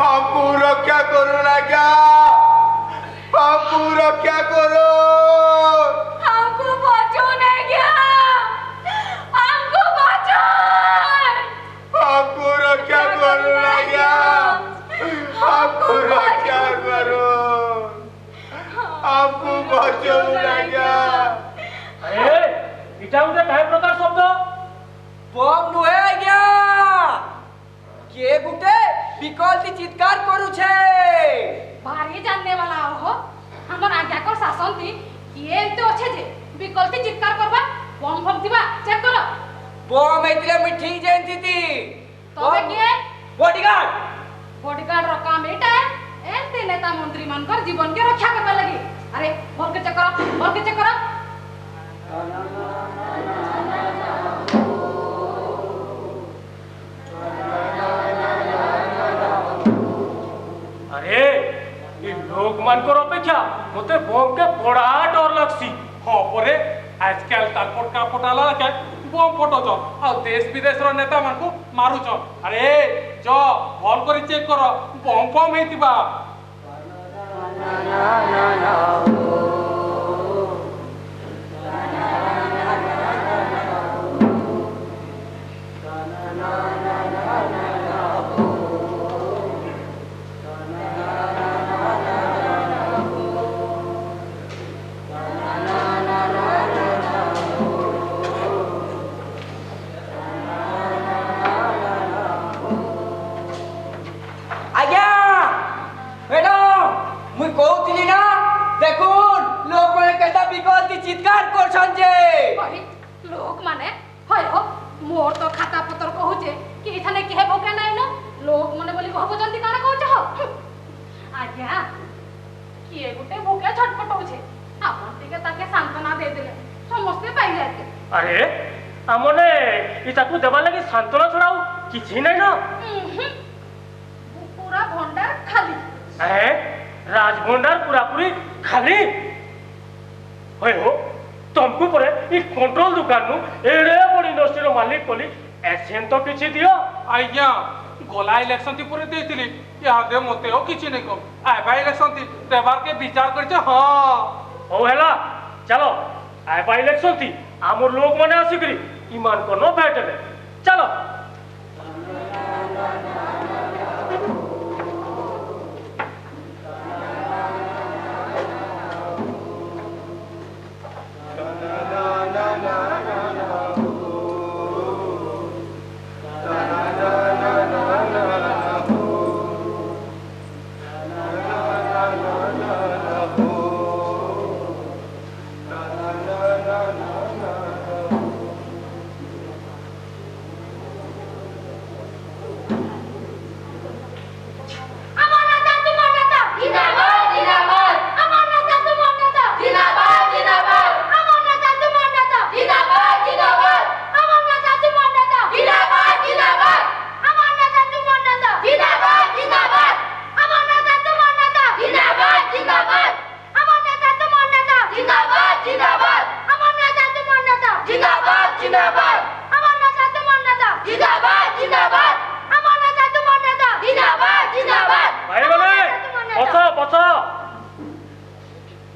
हमको रक्षा करो ना क्या हमको रक्षा करो हमको बचो नहीं गया हमको बचो हमको रक्षा करो ना क्या हमको रक्षा करो हमको बचो ना क्या ए इटा उठे काय प्रकार शब्द बम नुहे आज्ञा के गुटे विकल्प चित्कार करू छे भारी जानने वाला हो हमर आज्ञा को शासन थी किए एते अच्छे जे विकल्प चित्कार करबा बम फम दिबा चेक करो बम एतले मी ठीक जानती थी तबे किए बॉडीगार्ड रो काम एटा एते नेता मंत्री मानकर जीवन के रक्षा करबा लगी अरे बोल के चेक करो अरे ये लोग मानकर अपेक्षा मते बम के बड़ा डर लगसी हां परे आजकल तारपट का पटाला के बम फटो छ आ देश विदेश रो नेता मान को मारू छ अरे जो भल करी चेक करो बम बम हेतिबा ଭାବୁଛନ୍ତି କାଣା କହୁଛ ଆଜ୍ଞା କିଏ ଗୋଟେ ଭୋକେ ଛଟପଟ ହଉଛି ଆପଣ ଟିକେ ତାକେ ସାନ୍ତ୍ୱନା ଦେଇଦେଲେ ସମସ୍ତେ ପାଇଯାଆନ୍ତି अरे हमने इताकू देवा लगे सांत्वना छड़ा किसी नहीं ना पूरा भंडार खाली राज भंडार पूरा पूरी खाली होय हो तुमको परे ई कंट्रोल दुकान नु एड़े बड़ी इंडस्ट्री रो मालिक कोली एसेन तो किछि दियो आज्ञा गला इलेक्शन ती पूरे देतिली यादे मते हो किछि नै कम आबा इलेक्शन ती देबार के विचार करछे हां हो हेला चलो आबा इलेक्शन थी आमर लोग माने आसिकरी ईमान को नो भेटले चलो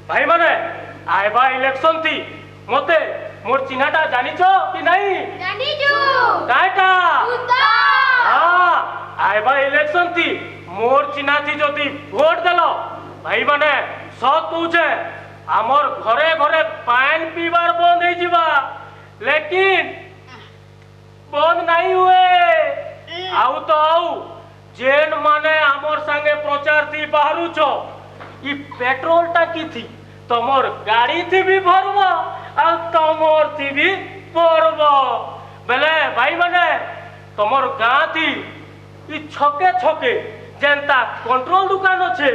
भाई माने आइबा इलेक्शन थी मते मोर चिन्हाटा जानिछो कि नहीं जानिछु काटा उता हां आइबा इलेक्शन थी मोर चिन्हा थी जदी वोट देलो भाई माने सत पूछे हमर घरे घरे पानी पीबार बंद हो जीवा लेकिन बंद नहीं हुए आउ तो आउ जेन माने हमर संगे प्रचार थी बाहरु छो ई पेट्रोल टाकी थी तमर गाड़ी थी भी भरबो आ तमर थी भी भरबो बेले भाई माने तमर गां थी ई छके छके जेंता कंट्रोल दुकान छे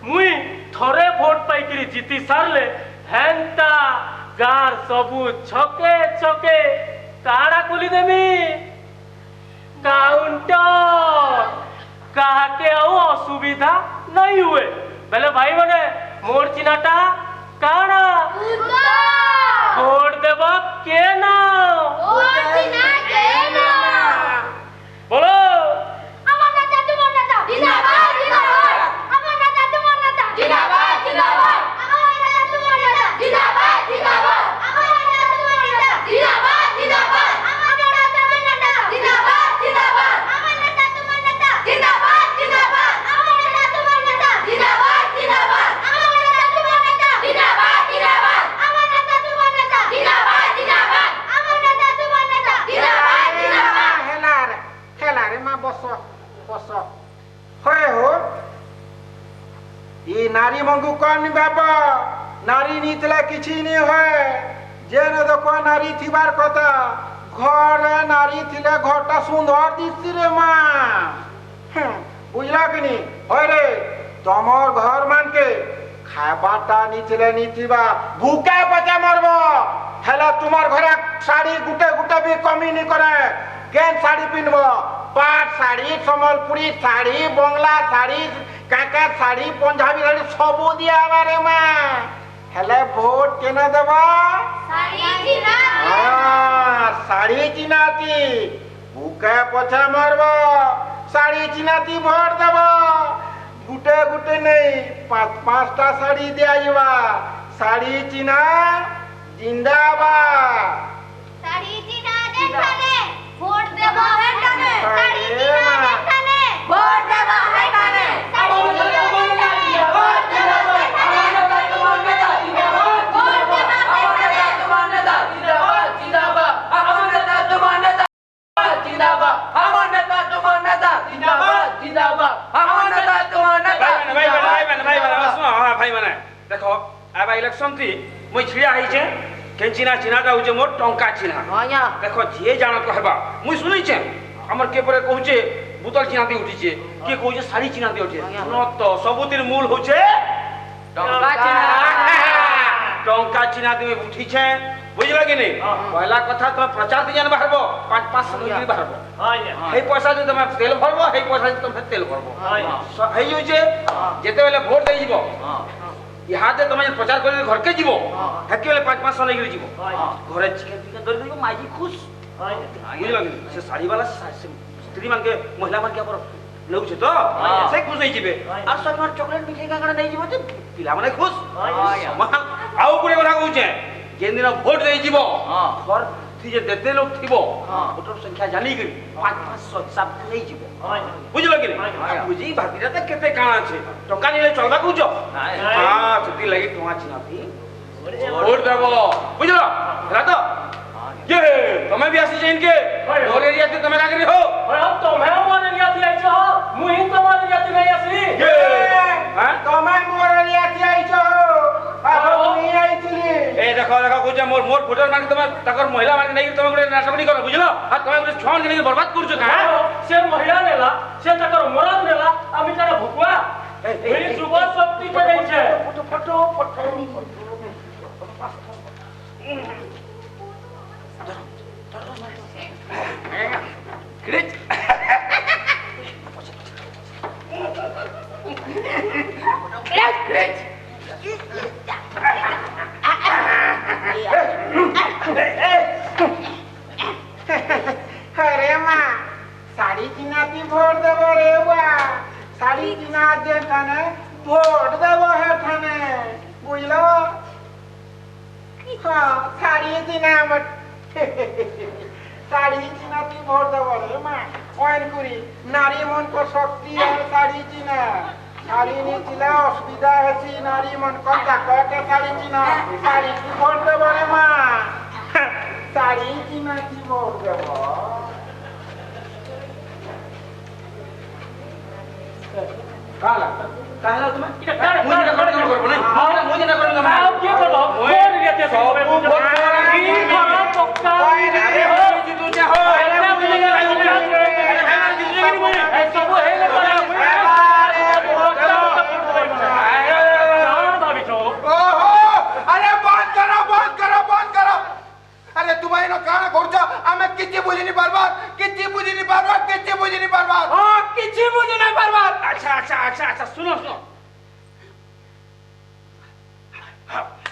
मुई थरे वोट पाई करी जीती सारले हेंता गार सबु छके छके काड़ा खुली देमी काउंटर कहा के आओ असुविधा नहीं हुए बेले भाई माने मोर चिन्हाटा काड़ा वोट देब के ना बोलो আমার নেতা তোমার নেতা জিন্দাবাদ জিন্দাবাদ আমার নেতা তোমার নেতা জিন্দাবাদ জিন্দাবাদ আমার নেতা তোমার নেতা জিন্দাবাদ জিন্দাবাদ আমার নেতা তোমার নেতা জিন্দাবাদ জিন্দাবাদ আমার নেতা তোমার নেতা জিন্দাবাদ জিন্দাবাদ আমার নেতা তোমার নেতা জিন্দাবাদ জিন্দাবাদ আমার নেতা তোমার নেতা জিন্দাবাদ জিন্দাবাদ আমার নেতা তোমার নেতা জিন্দাবাদ জিন্দাবাদ আমার নেতা তোমার নেতা জিন্দাবাদ জিন্দাবাদ আমার নেতা তোমার নেতা জিন্দাবাদ জিন্দাবাদ हेला रे मां बस बस होय हो ई नारी मंगु कोन बाबा नारी नीतला किछि नै होय जेन देखो नारी थिबार कथा घर नारी थिले घरटा सुंदर दिसि रे मां बुझला कि नी होय रे तमर घर मान के खाबाटा नीथिले नीथिबा भूखे पचा मरबो हेला तुमार घरे साड़ी गुटे गुटे भी कमी नहीं करे केन साड़ी पिनबो पाट साड़ी सम्बलपुरी साड़ी बंगला साड़ी काका साड़ी पंजाबी साड़ी सबो दिया बारे मां हेले वोट केना देबा साड़ी चिनाती भूखे पछा मरबो साड़ी चिनाती वोट देबो गुटे गुटे नहीं पांच पांचटा साड़ी दियाइबा साड़ी चिना जिंदाबाद साड़ी चिना देखाने वोट देबो हेटाने साड़ी चिना देखाने वोट देबो हेटाने साड़ी चिना देखाने वोट देबो हेटाने वोट देबो हेटाने तुम्हार नेता जिंदाबाद हमर नेता तुम्हार नेता जिंदाबाद जिंदाबाद हमर नेता तुम्हार नेता भाई माने देखो आबा इलेक्शन थी मुई छिया आइ छे के चिना चिनाटा होचे मोर टंका चिना देखो जे जान कहबा मुई सुनै छे हमर के परे कहूचे বুতল চিনাতে উঠিছে কে কইছে শাড়ি চিনাতে উঠে ন তো সবুতির মূল হচ্ছে টঙ্কা চিনাতে উঠিছে বুঝলা কি নেই পয়লা কথা তুমি প্রচার দিয়ে বাহারব 5-5 সামগ্রী বাহারব এই পয়সা যদি তুমি তেল ভরব এই পয়সা যদি তুমি তেল ভরব এই হচ্ছে যেতেবেলে ভোট দেই যাব ইহাতে তুমি প্রচার করে ঘরকে যাব হেকে বেলে 5-5 সামগ্রী যাব ঘরে চিকেন ফিকেন ধরে দিব মাইজি খুশ বুঝলা কি সে শাড়ি वाला স্ত্রী মানকে মহিলা মানকে পর লউছে তো সে খুশ হই যাবে আর সব মার চকলেট মিঠাই কাকড়া নেই যাব তো পিলা মানে খুশ আউ করে কথা কইছে যেদিন ভোট দেই যাব ঘর যে যেতে লোক থিব ভোটর সংখ্যা জানি করি 5-500 হিসাব নেই যাব বুঝলো কি বুঝি ভাবিরাতে কেতে কাଣା আছে টকা নিলে চলবা কইছ হ্যাঁ ছুটি লাগি টকা চিনাতি ভোট দেব বুঝলো ହେଲା তো ये तुम्हें भी आसी चाहिए इनके और एरिया से तुम्हें लाग रही हो तुम्हें मोर एरिया से आई हो मुही तुम्हार एरिया से नहीं आसी ये हां तुम्हें मोर एरिया से आई छो अब मुही आई थी ए देखो देखो कुछ मोर मोर फुटर मान तुम्हें तकर महिला मान नहीं तुम्हें गुडे नाटकनी करो बुझलो आ तुम्हें गुडे छौन के बर्बाद करछो का से महिला नेला से तकर मरद नेला आमी तारा भुकुआ मेरी सुबह शक्ति पे गई छे फटो Great. Great. अरे माँ साड़ी चिनाती भोट देव रे बा साड़ी चिना दे थाने भोट देव है थाने बुझलो हाँ साड़ी चिना मत साड़ी चिनाती भोट देव रे माँ ओन कुरी नारी मन को शक्ति है साड़ी चिना साड़ी नी चिला असुविधा है सी नारी मन को जाकर के साड़ी चिना साड़ी की भोट देव रे माँ साड़ी चिनाती भोट देव काला काला तुम्हें मुझे ना करने को नहीं मुझे ना करने को आप क्या करो मोर एरिया से सब भोट की खाना पक्का अरे हो जीतू जा हो सब है ना अरे बंद करो अरे तुम्हारी नो काना करछ आमे किछि बुझी नि पारबार किछि बुझी नि पारबार हां किछि बुझी नि पारबार अच्छा सुनो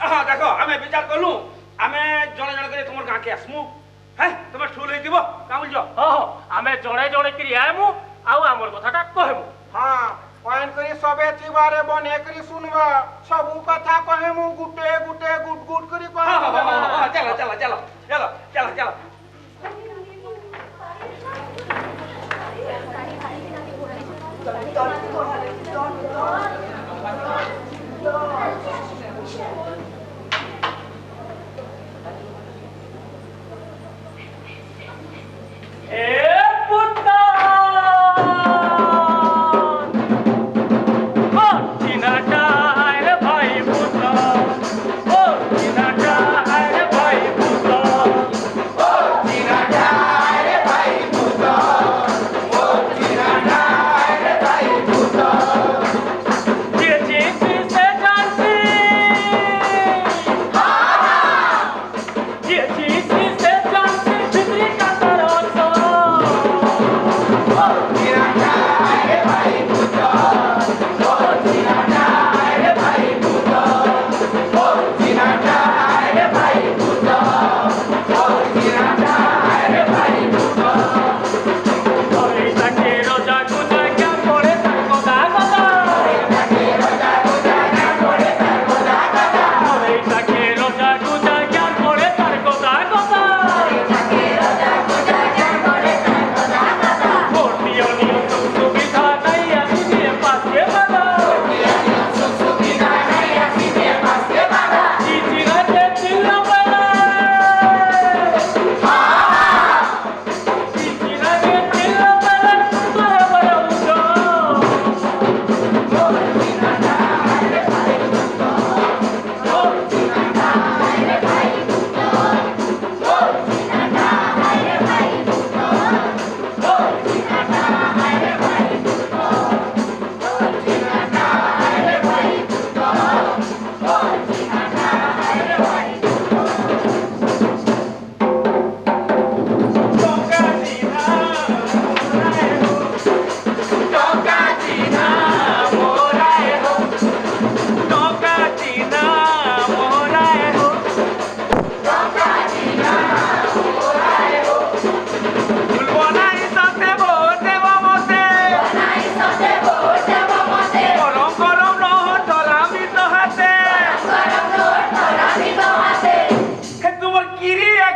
हाँ देखो आमे विचार कलु आमे जणे जणे करे तुमर गां के आसमु हैं तुम ठुल हेतिबो का बोल जो हां आमे जणे करी आइमु आउ हमर कथाटा कहमु हां ओन करी सबे थिबारे बने करी सुनबा सबु कथा कहमु गुटे गुट करी कहमु चलो Oh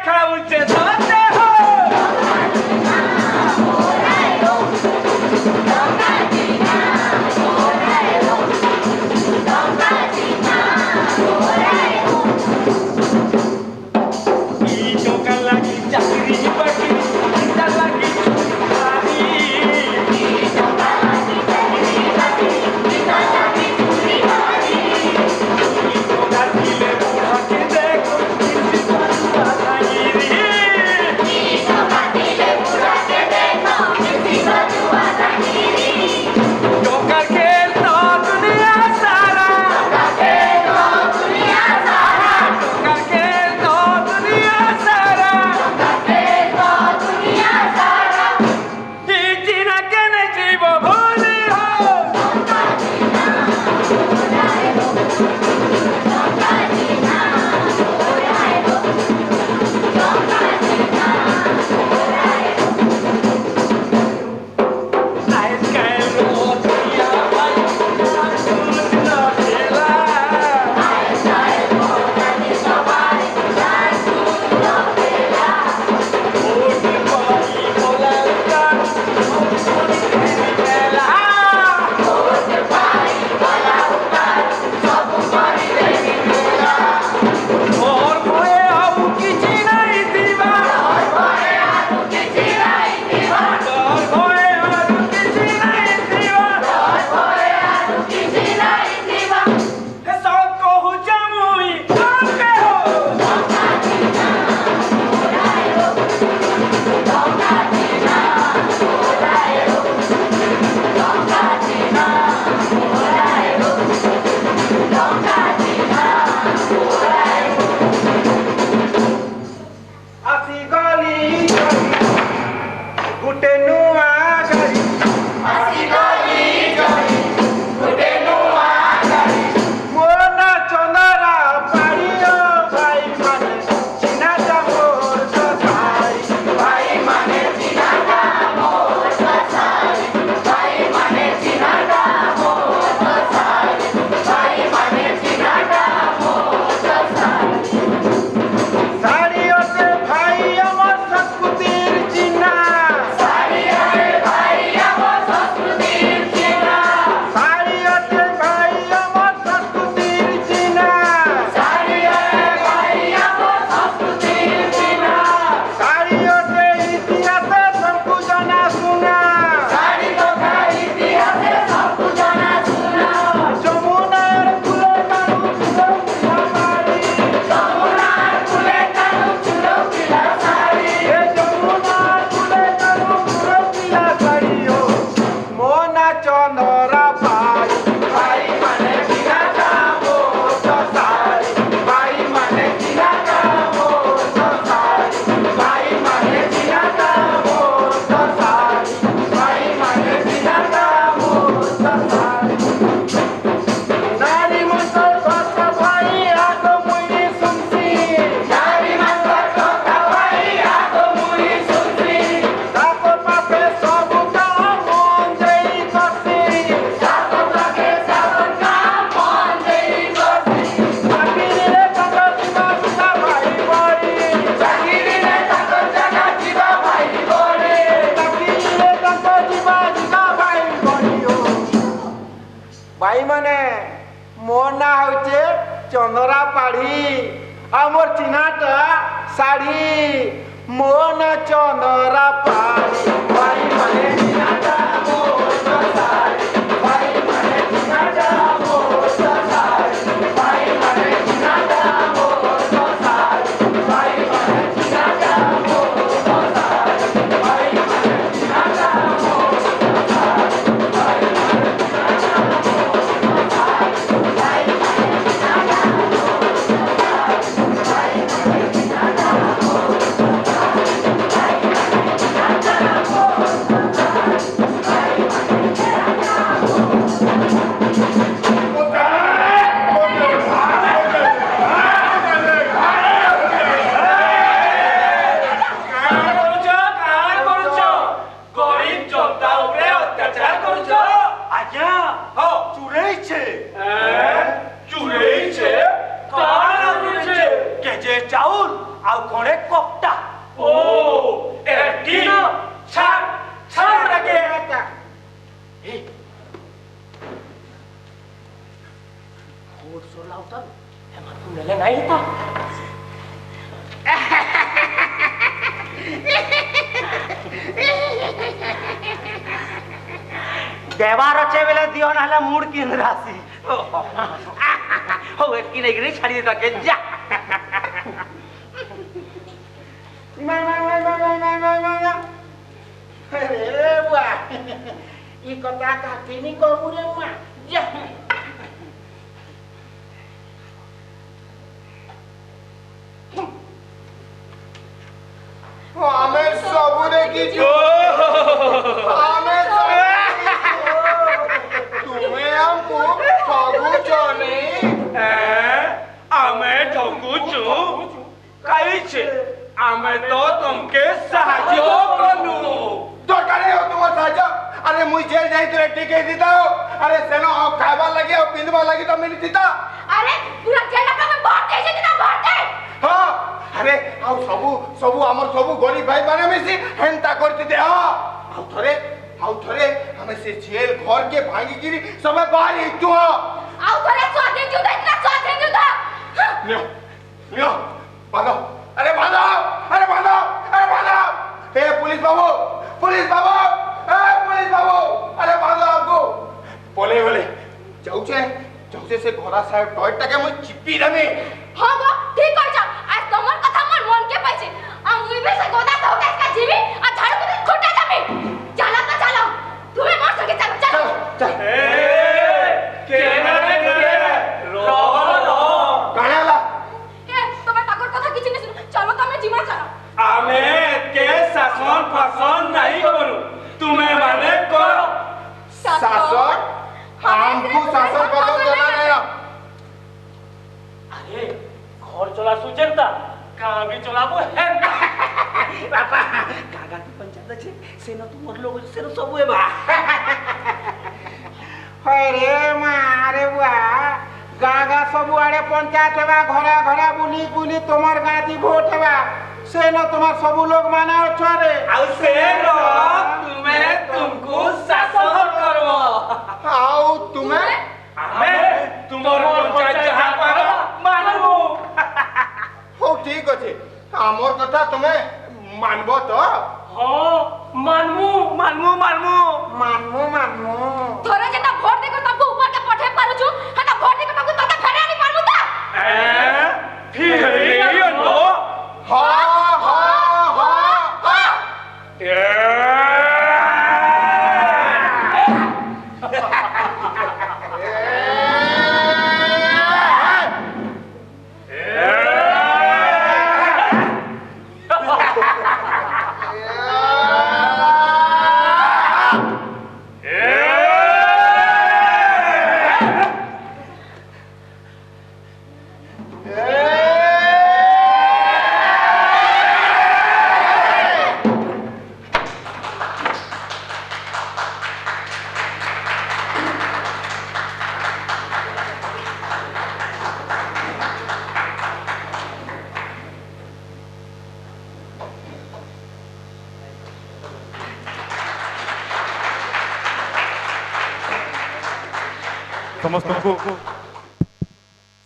खाऊचे धोते हो ई टोका लागी चाकरी बाकी इता लागी छुरी ई टोका लागी चाकरी बाकी इता लागी छुरी ई टोका दिले बुढ़ा के देखो किसी बंदा नहीं ई टोका दिले बुढ़ा के देखो किसी बंदा नहीं टोका के तो दुनिया सारा टोका के तो दुनिया सारा टोका के तो दुनिया सारा टोका के तो दुनिया सारा ई जीना के नहीं जीवो भूली हो टोका जीना हो जाए हो टोका जीना हो जाए हो टोका जीना हो जाए हो आइस कायल मोतिया भाई दूध न खेला आइस कायल मोतिया भाई दूध न खेला ओट पाई बोला का मेला ओट पाई बोला का सब मारी देनी मेला और कोई आऊ किसी नहीं दीवा और कोई आऊ किसी नहीं दीवा और कोई आऊ किसी नहीं दीवा और कोई आऊ किसी नहीं दीवा हे सब को हो जमुई काके हो टोका जीना हो जाए हो टोका जीना हो जाए हो टोका जीना हो जाए हो टोका जीना हो जाए हो आसी गली गुटे नुआ गली आसी गली गुटे नुआ गली मोना चंदरा पाड़ियो भाई माने चिना मोर ससाई भाई माने चिना मोर ससाई भाई माने चिना मोर ससाई भाई माने चिना मोर ससाई साड़ी ओते भाई अमर संस्कृतिर चिन्हा साड़ी ओते भाई अमर संस्कृतिर चिन्हा साड़ी ओते भाई अमर संस्कृतिर चिन्हा साड़ी ओते भाई अमर संस्कृतिर चिन्हा साड़ी ओते इतिहास सबको जाना सुना साड़ी तो भाई इतिहास सबको जाना सुना जमुनार फुले कानू फुलो हमारी जमुनार फुले कानू फुलो पिला साड़ी हे जमुनार फुले कानू फुलो पिला साड़ी हो मोना चंदरा भाई भाई माने चिना हो तो साड़ी भाई माने चिना हो तो साड़ी भाई माने चिना हो तो साड़ी भाई माने चिना हो तो साड़ी नारी मंत्र কথা ভাই আগো মুই শুনছি নারি মন্ত্র কথা ভাই আগো মুই শুনছি তাকর পাপে সব কাম মন দেই করছি তাকর পাপে সব কাম মন দেই করছি চাকরিরে তাকর জীবা জীবা ভাই বড়ি চাকরিরে তাকর জায়গা জীবা ভাই বড়ি চাকরিরে তাকর জীবা জীবা ভাই বড়ি ও ভাই মানে मोर ना होचे चंदरा पाड़ी आमर चिन्हाटा साड़ी मोर ना चंदरा पाड़ी भाई माने चिन्हाटा मोर तो साड़ी भाई माने चिन्हाटा मोर तो साड़ी भाई माने चिन्हाटा मोर तो साड़ी भाई माने चिन्हाटा मोर तो साड़ी भाई माने चिन्हाटा मोर तो साड़ी भाई माने चिन्हाटा मोर तो साड़ी Thank you. टा ओ एटी छाड़ छाड़ रखे ए और सोला उतर हेमा तुम ले नहीं था देवार अच्छे बेले दियो ना हला मूड की राशि हो एक की नहीं छाड़ी देता के जा अरे बुआ ई कथा का किनी को मुरे बुआ जा हमें सबुरे की हमें तुम्हें हमको ठगुचो नहीं आमे ठगुचु काई छे आमे तो तुमके साहाଯ୍ୟ कनु दरकार हो तुम साहाଯ୍य अरे मुई जेल जाई तो टिके दीता हो अरे सेनो खाइबा लगी और पिंदबा लगी तो मिली दीता अरे पूरा जेल का मैं भर दे जे ना भर दे हां अरे आउ सबु हमर सबु गरीब भाई माने मिसी हेंता करती दे हां आउ थरे हमें से जेल घर के भांगी गिरी समय बाहर ही तू आउ थरे स्वाधीन जुदा इतना स्वाधीन जुदा लियो बांधो अरे बांधो ए पुलिस बाबू ए पुलिस बाबू अरे बांधो आपको बोले जाऊचे से घोड़ा साहब टॉयटा के मुझ चिप्पी रमे हां गो ठीक कर जा आज तमर कथा मन मन के पाइछे आ मुई बे से गोदा तो का जीवी आ झाड़ को खोटा जाबे चलो तुम्हें मोर संगे चलो रो काणाला ए तुम्हें ताकर कथा किछि नै सुन चलो तमे जीवन चलो आमे के शासन फासन नहीं करू तुम्हें माने करो शासन हमको शासन पसंद चला गया अरे घर चला सुचेंता कहाँ भी चलाबो है बापा कागा की पंचायत छे सेनो तुमर लोग सेनो सब है बा अरे मारे बुआ गागा सब आड़े पंचायत हेबा घरे घरे बुली बुली तुमर गादी वोट हेबा सेनो तुमर सब लोग माने अछरे आउ सेनो तुम्हें तुमको शासन करबो आउ तुम्हें आमे तुमर पंचायत जहां पर मानबो हो ठीक अछि हमर कथा तुम्हें मानबो तो हाँ मानमू थोरे जेता वोट देको तबको ऊपर के पठे पारु छु हता वोट देको तबको तता फेरे आनी पारमु ता फिर ये नो हां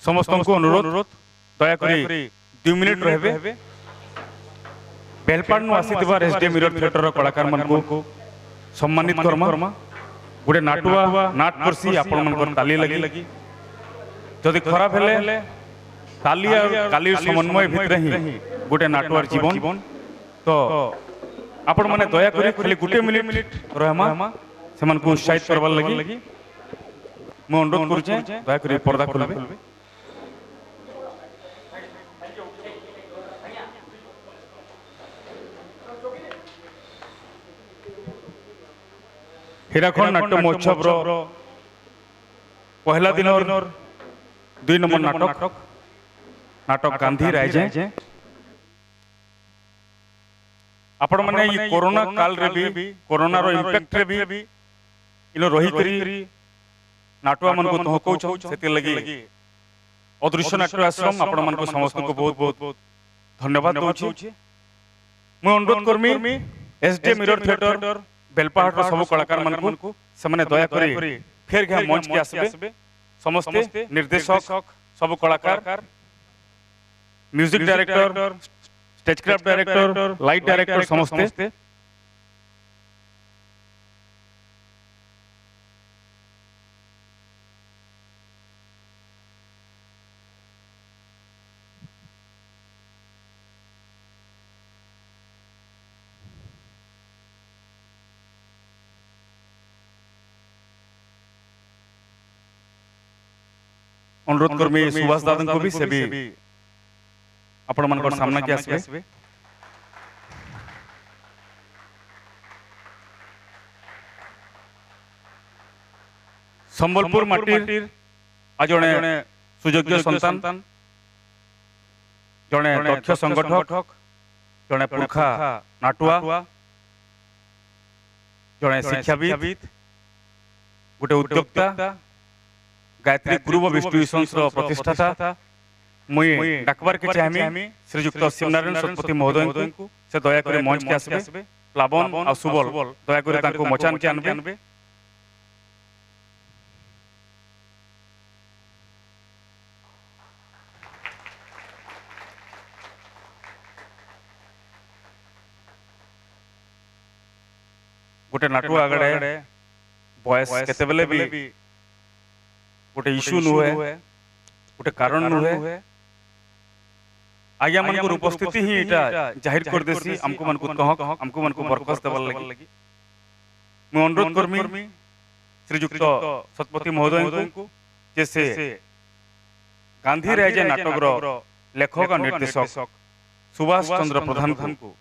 समस्त को अनुरोध दया करी 2 मिनिट रहबे बेलपाड़ नु आसीथिबा एसडी मिरर थिएटर रो कलाकार मन को सम्मानित करमा गुडे नाटुआ नाट करसी आपण मन को ताली लगी जदि खराब हेले ताली और काली समन्वय भितर ही गुडे नाटुआर जीवन तो आपण माने दया करी खाली गुटे मिनिट रहमा सेमन को उत्साहित करबा लगी मैं अनुरोध करूचे दया करी पर्दा खोलबे हीराखंड नाट्य महोत्सव रो पहला दिन और 2 नंबर नाटक गांधी राजे आपण माने ये कोरोना काल रे भी कोरोना रो इंपैक्ट रे भी इनो रही करी नाटुआ मन को तहकौ छ सेते लगी अदृश्य नाट्य आश्रम आपण मन को समस्त को बहुत बहुत धन्यवाद दउछि ମୁଁ ଅନୁରୋଧ କରମି एसडे मिरर थिएटर बेलपाहाड़ सब कलाकार मानकु से दया करी फेर घा मंच के आसबे समस्ते निर्देशक सब कलाकार music director stage craft director light director समस्ते अनुरोध करमी सुभाष दादन को भी से भी आपण मन सामना के आसबे संबलपुर माटीर आज जने सुयोग्य संतान जने दक्ष संगठक जने पुरखा नाटुआ जने शिक्षाविद गोटे उद्योक्ता गायत्री गुरु विष्णु मिशन प्रतिष्ठाता मुई डाकबार के चाहमी श्रीयुक्त शिवनारायण शतपथी महोदय को से दया करे मंच के आसबे प्लावन और सुबल दया करे तांको मचान के आनबे गोटे नाटुआ आगड़े बॉयस केते बेले भी गोटे इश्यू नुहे गोटे कारण नुहे आज्ञा मन उपस्थिति ही इटा जाहिर कर देसी हमको मन को कह हमको मन को बरखास्त देवल लगी मैं अनुरोध करमी श्रीयुक्त शतपथी महोदय को जैसे गांधी राजा नाटक लेखक और निर्देशक सुभाष चंद्र प्रधान को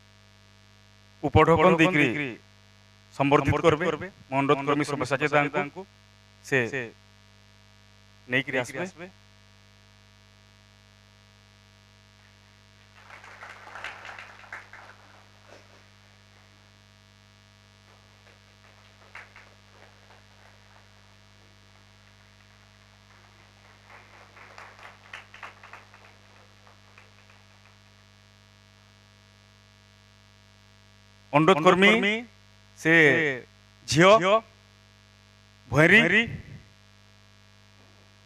उपढौकन देकरी संबर्धित करबे मैं अनुरोध करमी सर्वसचेता को से नहीं करी आसबे अनुरोध करमी से झियो भैरी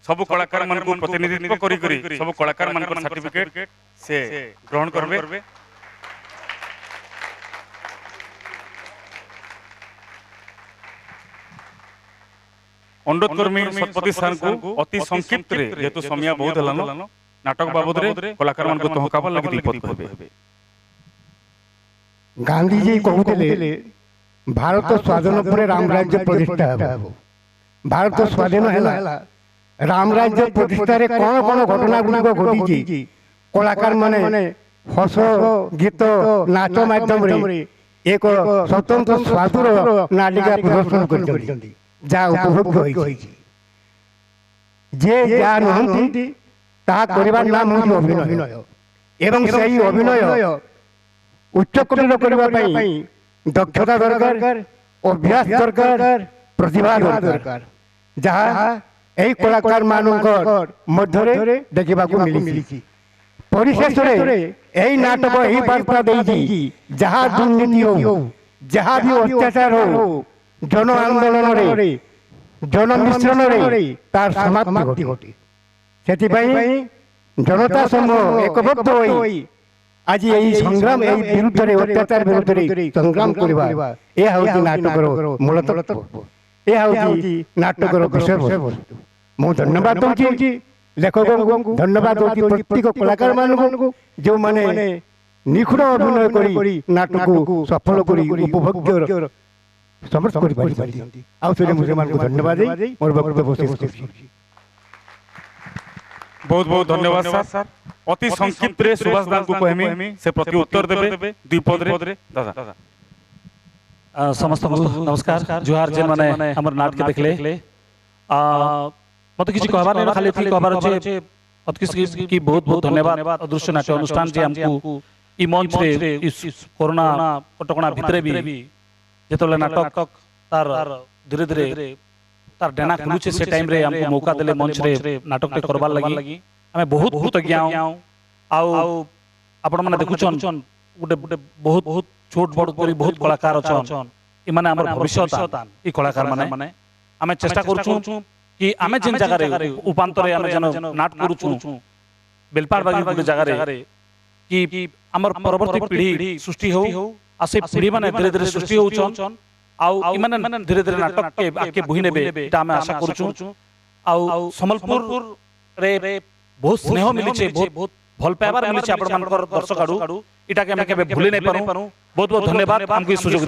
सब कलाकार मन को प्रतिनिधित्व करी करी सब कलाकार मन को सर्टिफिकेट से ग्रहण करबे अनुरोध करमी शतपथी सर को अति संक्षिप्त रे जेतु समय बहुत हलानो नाटक बाबद रे कलाकार मन को तहकाबा लगी दीपक कहबे गांधी जी कहते भारत स्वाधीन पर राम राज्य प्रतिष्ठा हेबो भारत स्वाधीन हैला राम राज्य प्रतिष्ठा रे कौन कौन घटना गुड़िक घटी कलाकार माने हस गीत नाच माध्यम रे एक स्वतंत्र स्वादुर नाटिका प्रदर्शन करछन्ती जा उपभोग होईछि जे जा नहंती ता करबा नाम होछि अभिनय एवं सही अभिनय उच्च कोटिर करबा पई दक्षता दरकार अभ्यास दरकार प्रतिभा दरकार जहाँ एही कलाकार मानकर मध्यरे देखिबाकू मिलिछि परिशेष रे एही नाटक एही वार्ता देइछि जहाँ दुर्नीति हो जहाँ भी अत्याचार हो जन आंदोलन रे जन मिश्रण रे तार समाप्ति घटी सेति पई जनता समूह एकभक्त होई आज यही संग्राम यही विरुद्ध रे अत्याचार विरुद्ध रे संग्राम करबा ए हउछि नाटकर मूल तत्व ए हउछि नाटकर विषय वस्तु मु धन्यवाद दउछि लेखकों को धन्यवाद दउछि प्रत्येक कलाकार मानकु जो माने निखुण अभिनय करी नाटक को सफल करी उपभोग्य समर्थ करि पारि आ से मुझे मान को धन्यवाद देई मोर वक्तव्य शेष करछि बहुत बहुत धन्यवाद सर अति संक्षिप्त रे सुभाष दान को कहमी से प्रति उत्तर देबे दुई पद रे दादा समस्त नमस्कार जुहार जेन माने हमर नाटक देखले मत किछि कहबार नै खाली थी कहबार छै अत किछि की बहुत बहुत धन्यवाद दृश्य नाट्य अनुष्ठान जे हमकु ई मंच रे इस कोरोना कटकणा भितरे भी जेतले नाटक तार धीरे धीरे तार डेना खुलुचे से टाइम रे हमको मौका देले मंच रे नाटक टे करबार लगी हमें बहुत कृतज्ञ आउ आपण माने देखुछन गोटे गोटे बहुत बहुत छोट बड़ करी बहुत कलाकार अछन इमाने हमर भविष्य ई कलाकार माने आमे चेष्टा करूछु कि आमे जिन जगह रे उपांतरे आमे जन नाट करूछु बेलपाड़ बागी गोटे जगह रे कि हमर परवर्ती पीढ़ी सृष्टि हो आ से पीढ़ी माने धीरे धीरे सृष्टि होउछन आउ इमाने धीरे धीरे नाटक के आके बुहि नेबे एटा आमे आशा करूछु आउ संबलपुर रे बहुत स्नेह मिलिछे बहुत भल पाइबार मिलिछे आपण मानकर दर्शक आडू इटा के आमे केबे भूली नै पारू बहुत बहुत धन्यवाद हमके सुযোগ